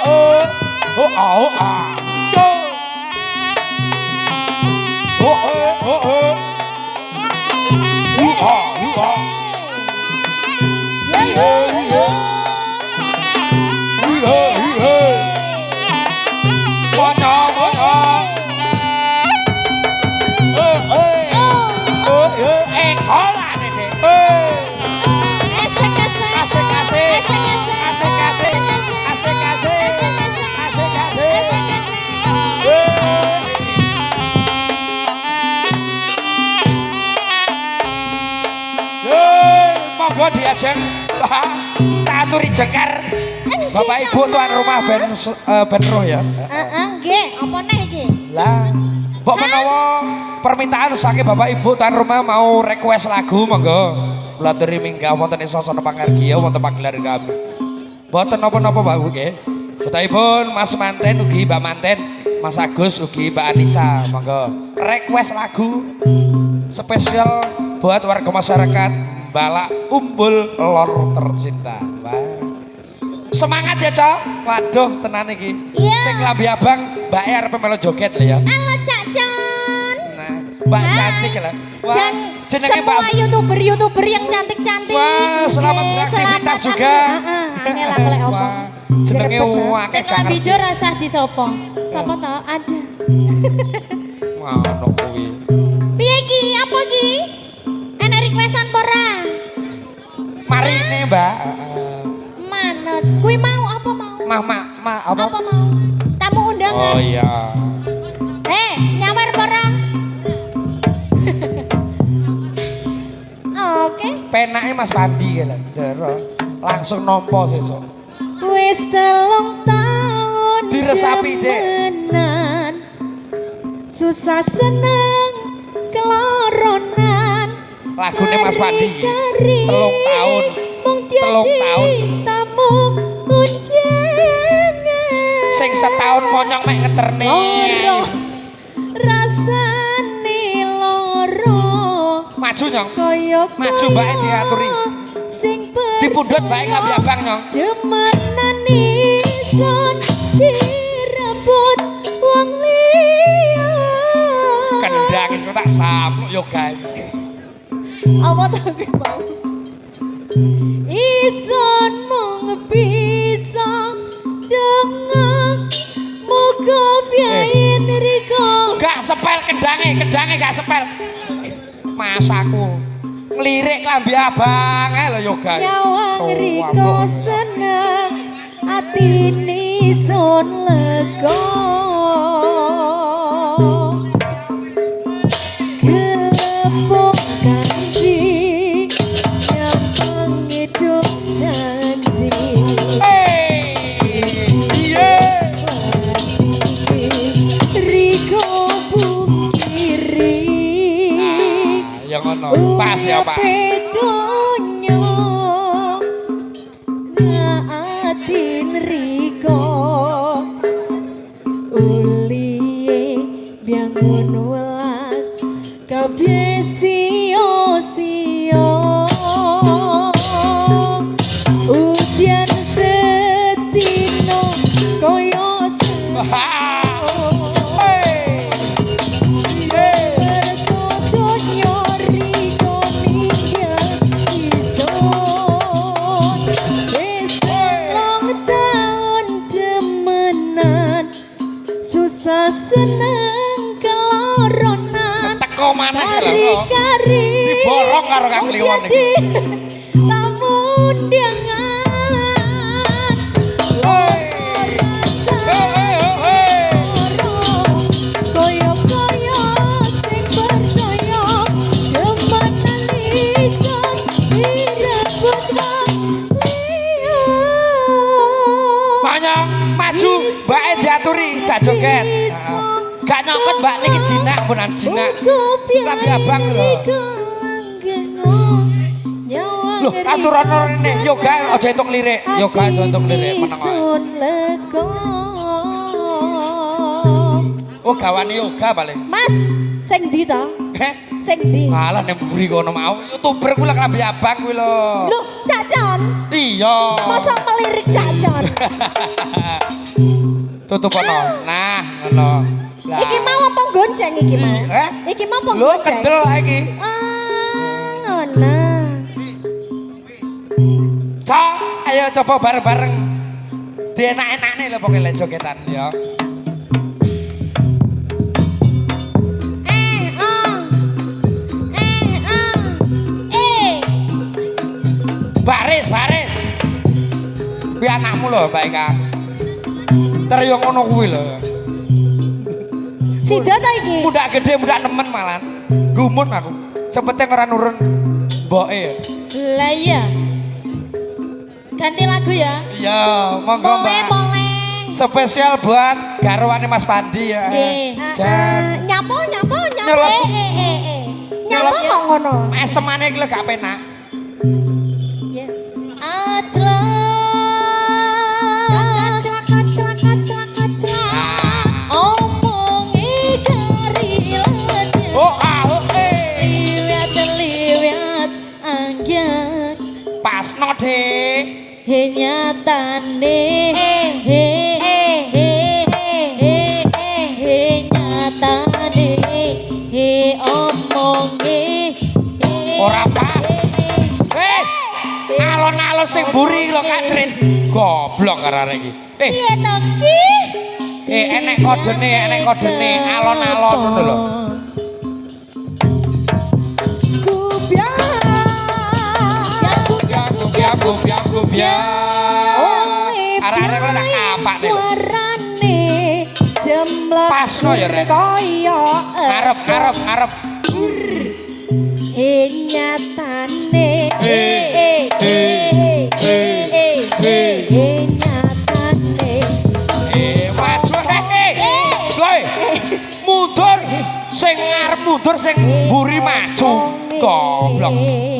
Yo monggo diajeng taturi jengkar Bapak Ibu tuan rumah ben roh ya. Nggih, apa neh iki? Lah, mbok menawa permintaan saking Bapak Ibu tuan rumah mau request lagu monggo. Kula aturi minggah wonten ing sasana pangargia wonten pagelaran kami. Mboten napa-napa Pak nggih. Utaipun Mas Manten ugi Mbak Manten, Mas Agus ugi Mbak Anissa, monggo request lagu spesial buat warga masyarakat Balak Umbul Lor tercinta. Wah. Semangat ya, Cok. Waduh, tenan iki. Iya. Sing lambi abang Mbak E arep melu joget lho ya. Halo Cak Jon. Nah, Mbak cantik lah. Wah, Dan jenenge semua Mbak. YouTuber yang cantik-cantik. Wah, selamat beraktivitas juga. Angel aku lek opo. Wah, jenenge akeh Sing lambi jo rasah di sopo? Sopo to? Ada. Ngono kuwi. Piye iki? Apa iki? Enak requestan apa ora? Mari ini, Mbak. Manut. Kuwi mau apa mau? Ma apa? Apa mau? Tamu undangan. Oh iya. Nyawer apa ora? Oke. Penake Mas Pandi lho. Langsung nampa sesuk. Wis 3 tahun Diresapi, Dek. jamenan, susah seneng keloronan. Lagune Mas Pandi. Kari-kari, 3 tahun. mung 3 tiadi tahun. tamu undangan. Sing setahun monyong mek ngeterne. Loro, rasane loro. Maju nyong. Kaya Maju mbake diaturi. Sing Dipundhut mbake ngambil abang nyong. Demenan ison direbut wong liya. Kendang iku tak sampluk yo gawe. Apa to kuwi mau? Ison mung bisa dengak muga biyen riko. Gak sepel kendange gak sepel. Mas aku ngelirik klambi abang ae lho yo gawe. Nyawang riko seneng atine sun lega. Gelepok kanji nyambung hidup janji. Riko bukiri Ya ngono. Pas ya, Pak. Pedonyo ngaatin riko uliye biangun welas kabeh sio-sio. Seneng keloronan teko maneh lho kari-kari diborong karo Kang Kliwon iki tamu undangan koyo-koyo sing percaya jembatan lisan direbut wong liya maju mbake diaturi jak joget gak nyokot mbak niki jinak punan jinak tapi abang lho lho aturan rene yoga aja entuk lirik yoga aja entuk lirik meneng oh gawane yoga paling Mas sing ndi to sing ndi malah nek mburi kono mau youtuber kula klambi abang kuwi lho lho cacon iya masa melirik cacon tutup kono nah ngono iki mau apa gonceng iki mau iki mau apa lho gonceng kendel iki ngono Cok ayo coba bareng-bareng dienak-enakne lho pokoke lek jogetan ya baris kuwi anakmu lho Mbak Eka ntar yo ngono kuwi lho sida ta iki muda gede muda nemen malan gumun aku sepete ora nurun mboke lah iya ganti lagu ya iya monggo Mbak spesial buat garwane Mas Pandi ya jan nyapo Nyelot. nyapo kok ngono esemane iki lho gak penak pasno Dik nyatane nyatane omonge ora pas alon-alon sing mburi lho Kak Trit goblok karo arek iki piye to ki enek kodene alon-alon ngono lho arek-arek kok tak kapak nih suarane jemlek pasno ya rek koyo arep nyatane nyatane maju kowe mundur sing ngarep mundur sing mburi maju goblok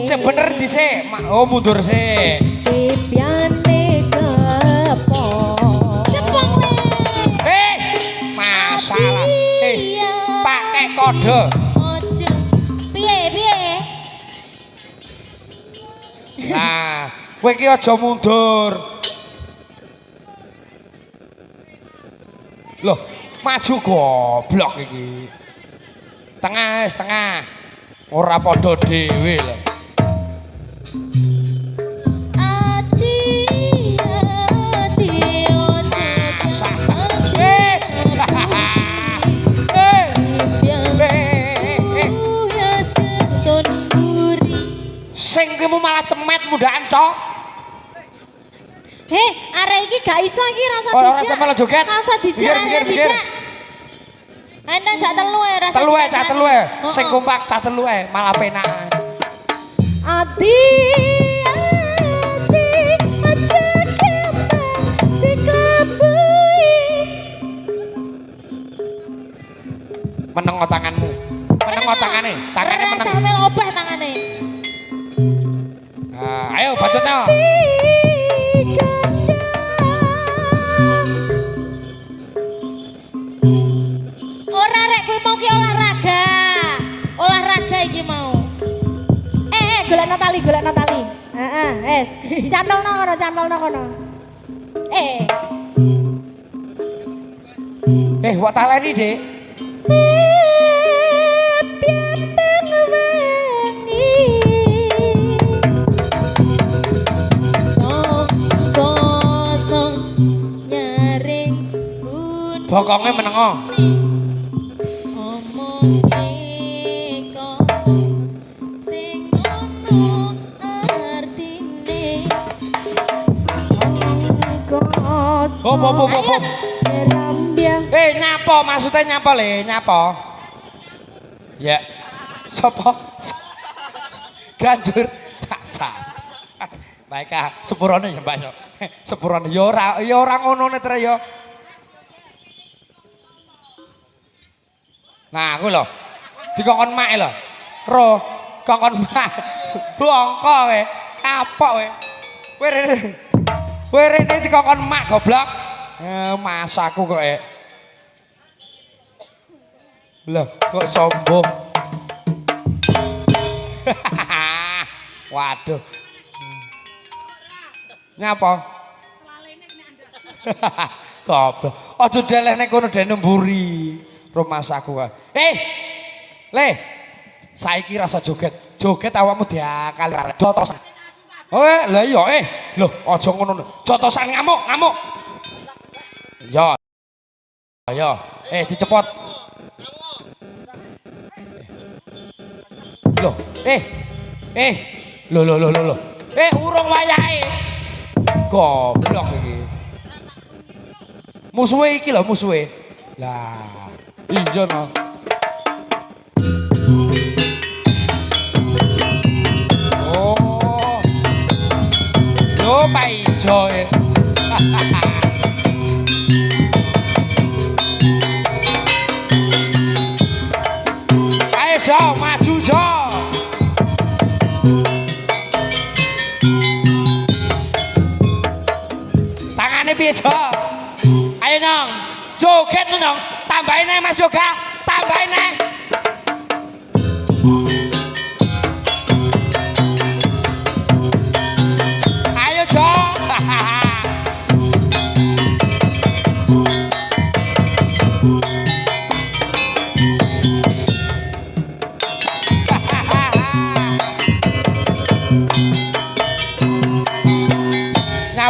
sing bener dhisik oh mundur sik pipiane kepo cepong le masalah pakai kode ojo piye nah kowe iki aja mundur loh maju goblok iki tengah ora padha dhewe lho sing kemu malah cemet mudaan cok arek iki gak iso iki rasa dijak ora sampe joget rasa dijak Anda jak telu rasa telu sing kompak tak telu malah penak ati aja kembang diklebui meneng tanganmu meneng tangane meneng sampe obah tangane ayo bacotnya ora rek kuwi mau ki olahraga iki mau golekno tali heeh wis cantolno kono Wak taleni, Dik. Bokonge menengo. Apa. Nyapa maksudnya nyapa le, nyapa. Ya. Sopo? Ganjur pasar. Baik ah, sepurane ya Mbak yo. Sepurane ya ora ngono netre ya. Nah, aku lho. Dikongkon mak lho. Ro, kongkon mak. Bongko kowe. Kapok kowe. Kowe rene dikongkon mak goblok. Masaku kok Lah, kok sombong. Waduh. Nyapa? Goblok. Aja deleh nek kono dene mburi. Rumah saku. Le. Saiki rasa joget. Joget awakmu diakal karo jotosan. Lah iya lho aja ngono. Jotosan ngamuk. Ya. Ayo, dicepot. Loh, Loh. Urung wayahe. Goblok iki. Musuhe iki lho, musuhe. Lah, iya no. Oh. Yo paijo. Ayo Jo, maju Jo. Tangane piye Jo? Ayo Nyong, joget Nyong, tambahin nih Mas Yoga, tambahin nih. Ayo Jo.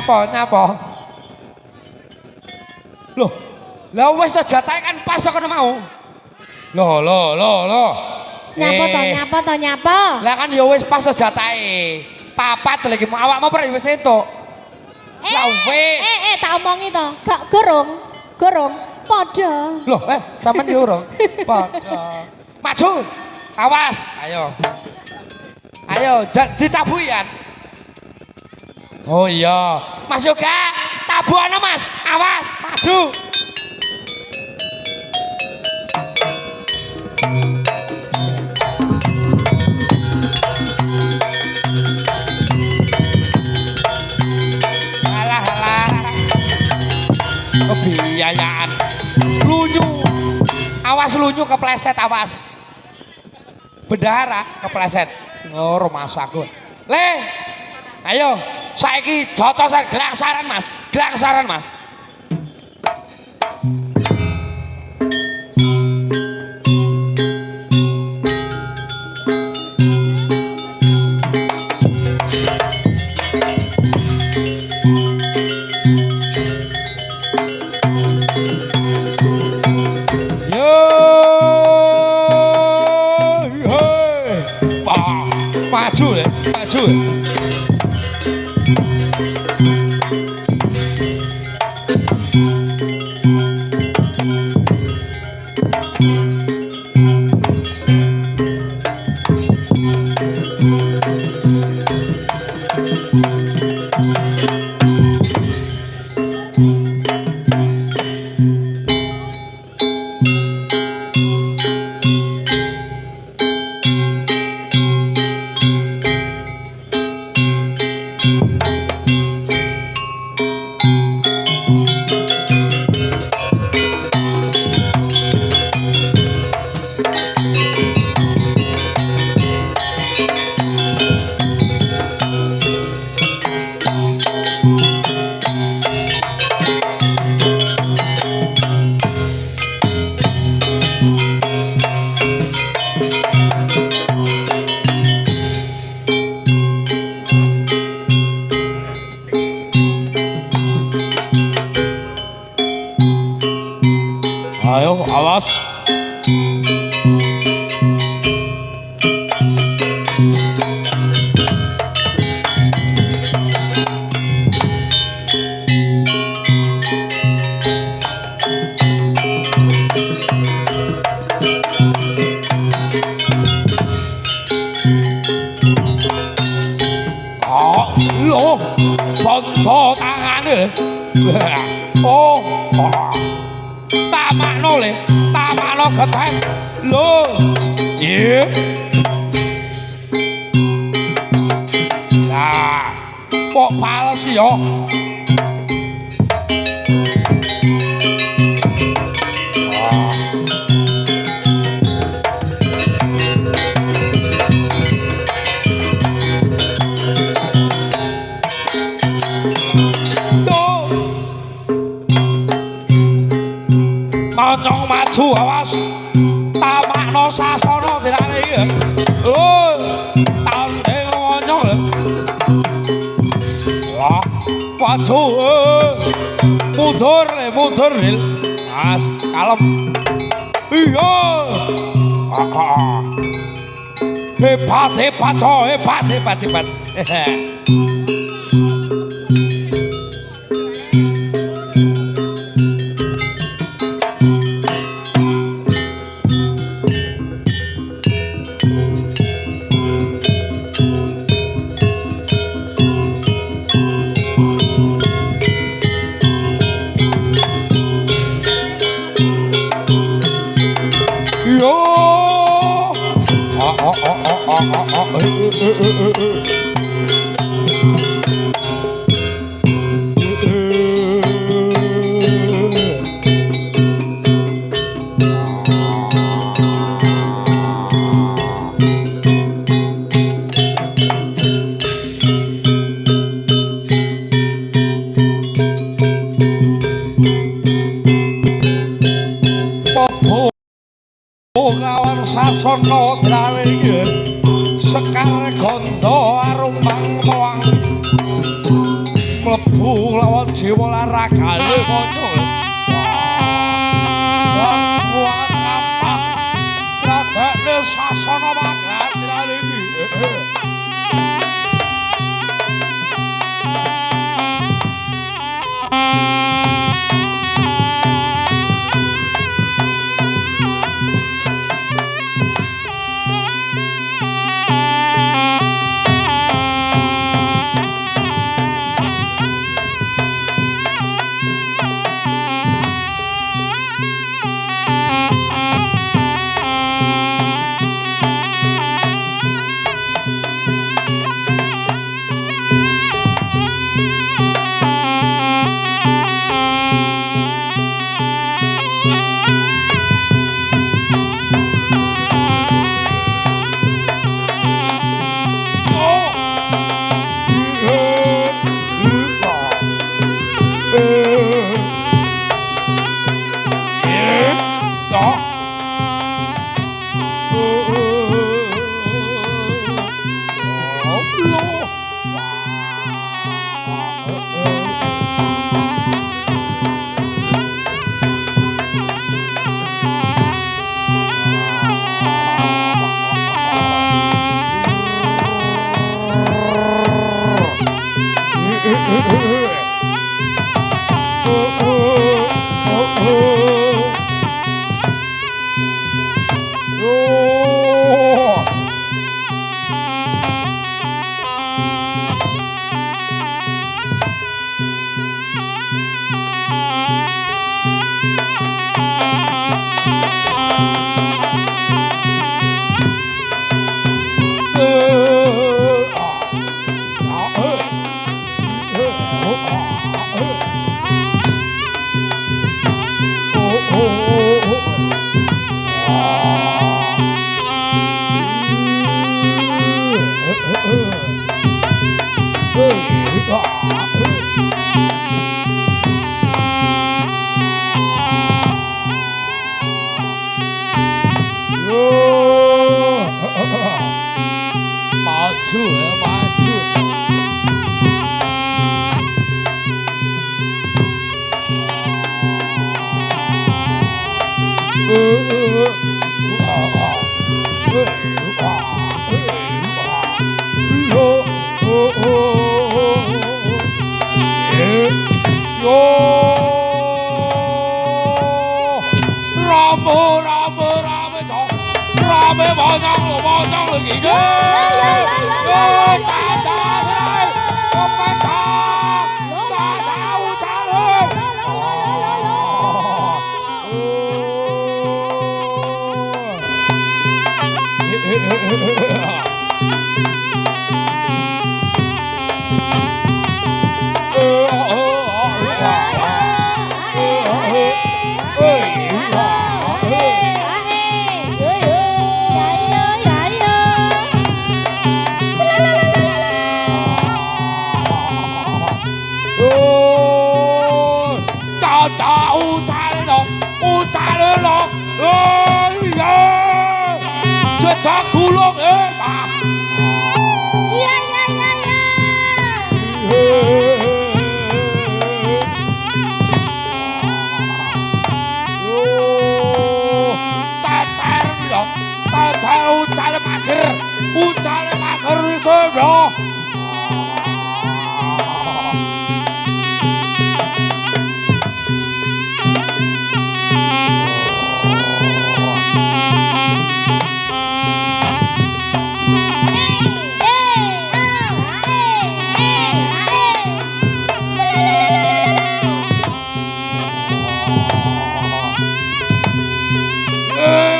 Nyapa? Loh, lah wis to jatahe kan pas kok mau. Loh. Nyapa. Lah kan ya wis pas to jatahe. Papat lagi mau awakmu ora wis entuk. Lah wis. Tak omongi to. Gak gorong. Padha. Loh, sampean yo urung. Padha. Maju. Awas. Ayo, ditabuhi kan. Oh iya, Mas Yoga, tabuhan Mas, awas, maju. Alah, kebiayaan, lunyu, awas lunyu kepleset, awas. Bendahara kepleset, rumah saku. Ayo. Saiki jotosan gelangsaran Mas. Maju. Ayo, awas. Loh, bondo tangane. Oh, tamakno le, tamakno gethek. Loh, iya. Nah, kok pales ya? Monyong maju awas tamakno sasana dirane iki oh tanding monyong wah maju mundur Ril mas kalem iya hebat coy hebat lawan sasana drawe iki sekar gondo arumang mawang mlebu lawan jiwa laragane monyong kuat apa radane sasana magat drawe iki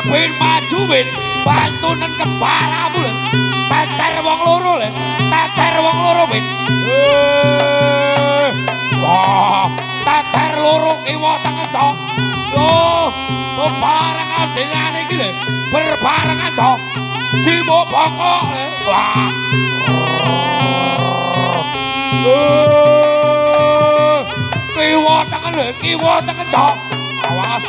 Ben maju ben bantunan kepalamu lho. Teter wong loro lho. Teter wong loro ben. Wah, teter loro kiwa tengen to. Loh, bebarengan dengan iki lho. Berbarengan to. Cimuk bongkok lho. Wah. Kiwa tengen to. Awas.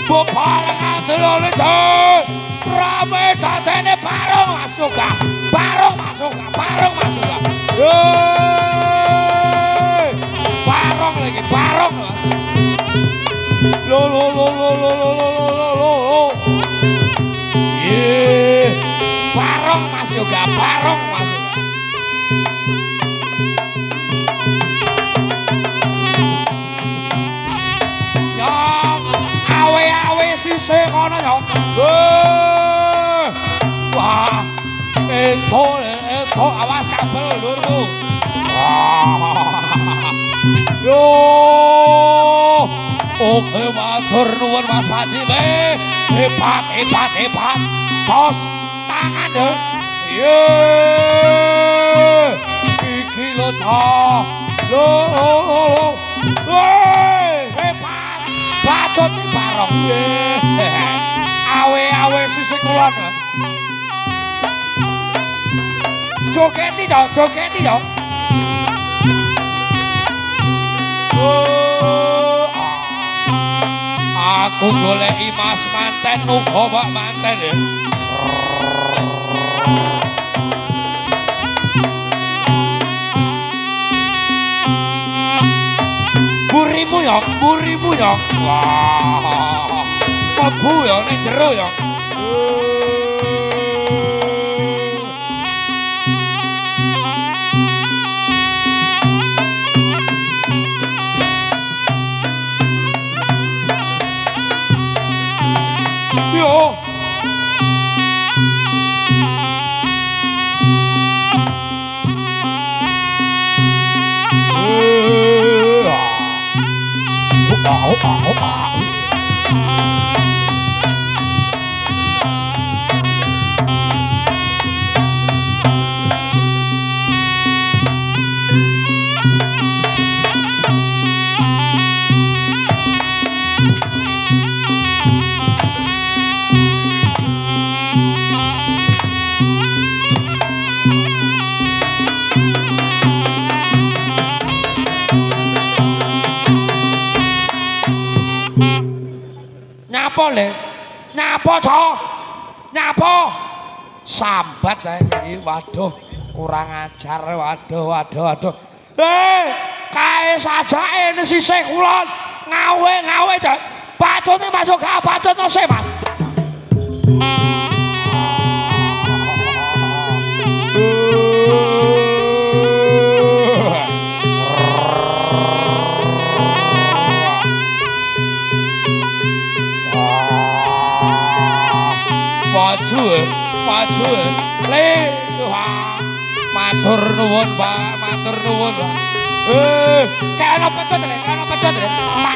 Bebarengan delone rame dadene bareng masuk. Bareng masuk. Bareng lagi, bareng. Lo. Ye. Bareng masuk. Sisih kono yo. Wah, entuk awas kabel lurmu. Yo. Oke matur nuwun Mas Pati le. Hebat. Tos tangan yo. Ye. Iki lho to. Lo. Hebat. Bacot bareng. Awe sisih kulon. Jogeti to. Aku goleki Mas manten uga Pak manten ya. Burimu yo. Wah. Kebu yo ning jero yo. Yo. Nyapa sambat ae iki waduh kurang ajar waduh. Kae saja ini sisih kulon ngawe dah. Bacotnya masuk ke bacot no sih mas. Maju le matur nuwun Pak matur nuwun kayak ana pecut le Pak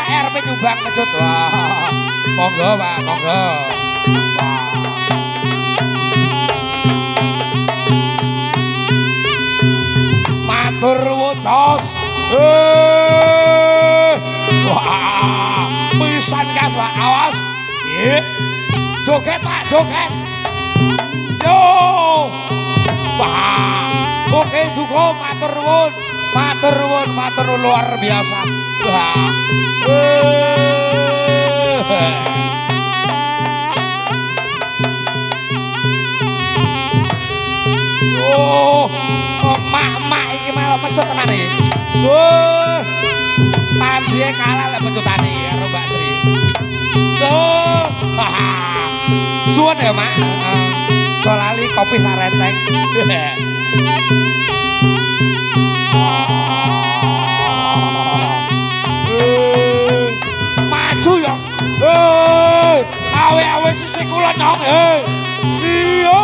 RP nyumbang pecut wah monggo Pak monggo matur nuwun Jos wah pisan gas Pak awas joget Pak joget yo wah oke cukup matur nuwun luar biasa wah mak iki malah pecut tenan iki pandhe kalah lek pecutane karo Mbak Sri suwun ya mak lali kopi sarenteng maju ya awe sisi kula nyong iya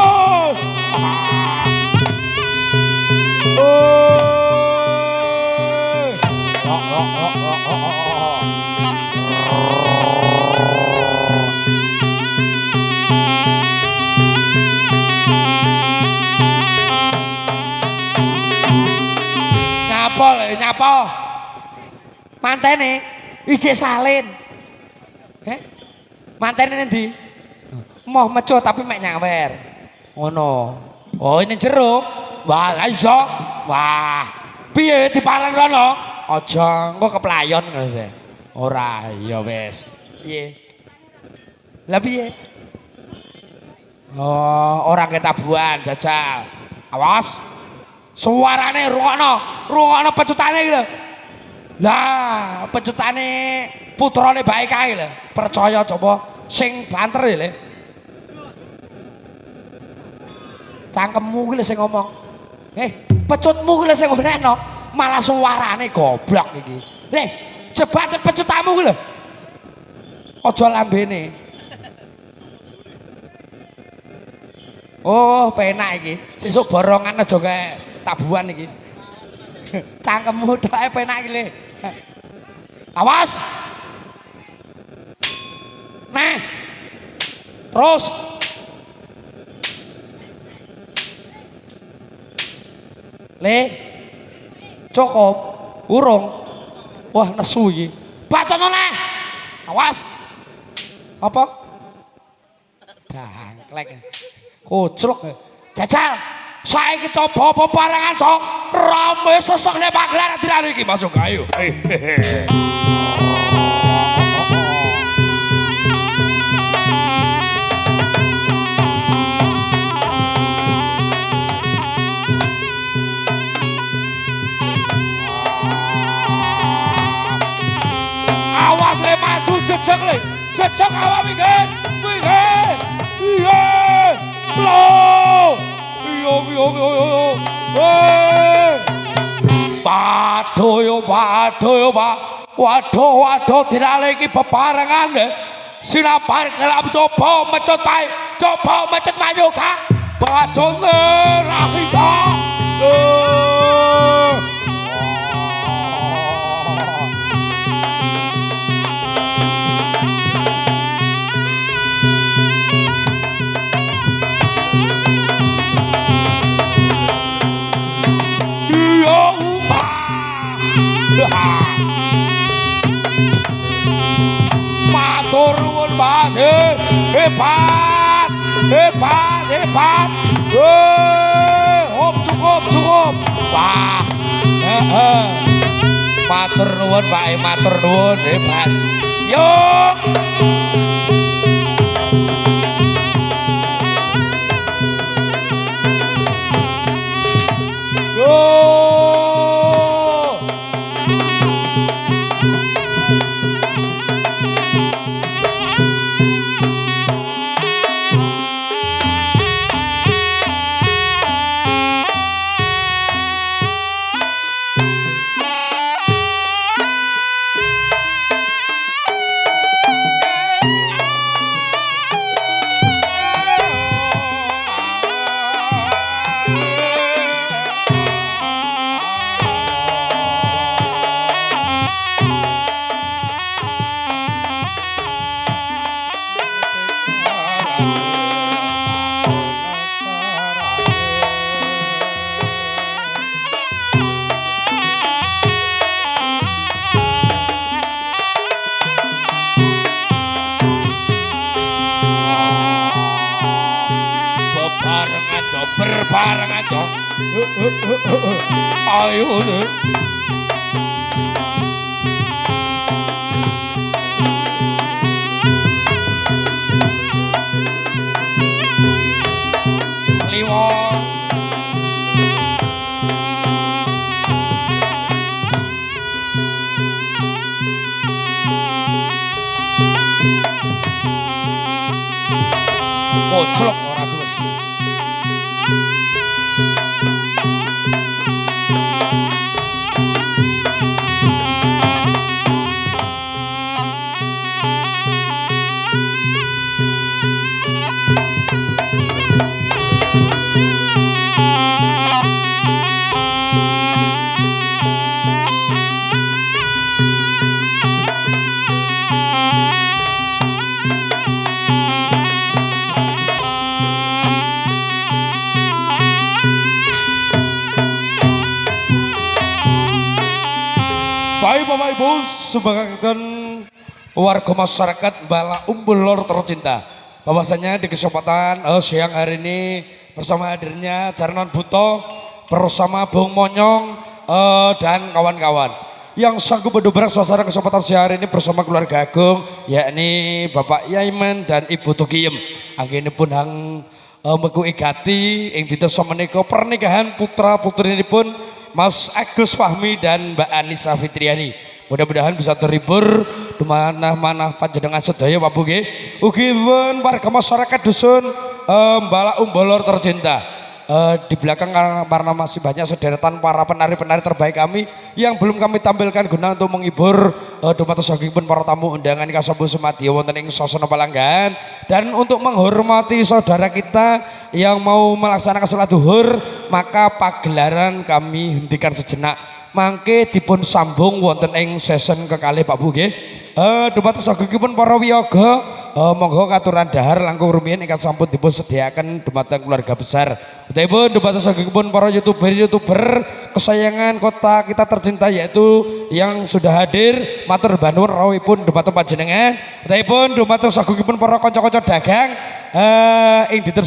nyapa mantene iki salin mantene ndi moh meco tapi mek nyawer ngono oh ini jero wah iso wah piye dipareng kono aja engko keplayon ngono ora ya wis piye lah piye oh ora ketabuhan jajal awas suarane rungokno pecutane iki lho. Lah, pecutane putrane bae kae lho. Percaya coba sing banter lho. Cangkemmu ki lho sing ngomong. Pecutmu ki lho sing ngomongno, malah suarane goblok iki. Jebate pecutamu ki lho. Aja lambene. Oh, penak iki. Sesuk borongan aja kae tabuhan iki. Cangkemmu tok penak iki le. Awas. Nah. Terus. Le. Cukup. Urung. Wah, nesu iki. Bacono nah. Awas. Apa? Dangklek. Koclok. Jajal. Saiki coba peparangan cok rame sesek nek pagelaran dirane iki masuk ayo. Awas le maju jejeg le. Jejeg awak minggir. Iya. Lo. Yo. Waduh dirale iki bebarengan sinapar kelap coba mecut bae coba mecut maju ka bajone rasida matur nuwun Mas hebat cukup wah matur nuwun Pak matur nuwun hebat yuk aja berbareng aja. Ayo deh. Liwon. Koclok ora terus. Baik Bapak Ibu sebagian warga masyarakat Bala Umbul Lor tercinta. Bahwasanya di kesempatan siang hari ini bersama hadirnya Jarnan Buto bersama Bung Monyong dan kawan-kawan yang sanggup mendobrak suasana kesempatan siang hari ini bersama keluarga agung yakni Bapak Yaiman dan Ibu Tugiem. Anggene pun hang meku igati ing dinten menika pernikahan putra putri ini pun Mas Agus Fahmi dan Mbak Anissa Fitriani. Mudah-mudahan bisa terhibur mana panjenengan sedaya Pak Buge. Ugi pun warga masyarakat dusun Bala Umbolor tercinta. Di belakang karena masih banyak sederetan para penari-penari terbaik kami yang belum kami tampilkan guna untuk menghibur dumados sagipun para tamu undangan kasambut semadya wonten ing sasana palanggan dan untuk menghormati saudara kita yang mau melaksanakan sholat zuhur maka pagelaran kami hentikan sejenak mangke dipun sambung wonten ing season kekalih Pak Bu nggih. Dumados sagipun para wiyaga monggo katuran dahar langkung rumiyin ingkang sampun dipun sediaken dumateng keluarga besar. Utaipun dumados sagipun para youtuber kesayangan kota kita tercinta yaitu yang sudah hadir matur banur rawuhipun dumateng panjenengan. Utaipun dumados sagipun para kanca-kanca dagang ing dinten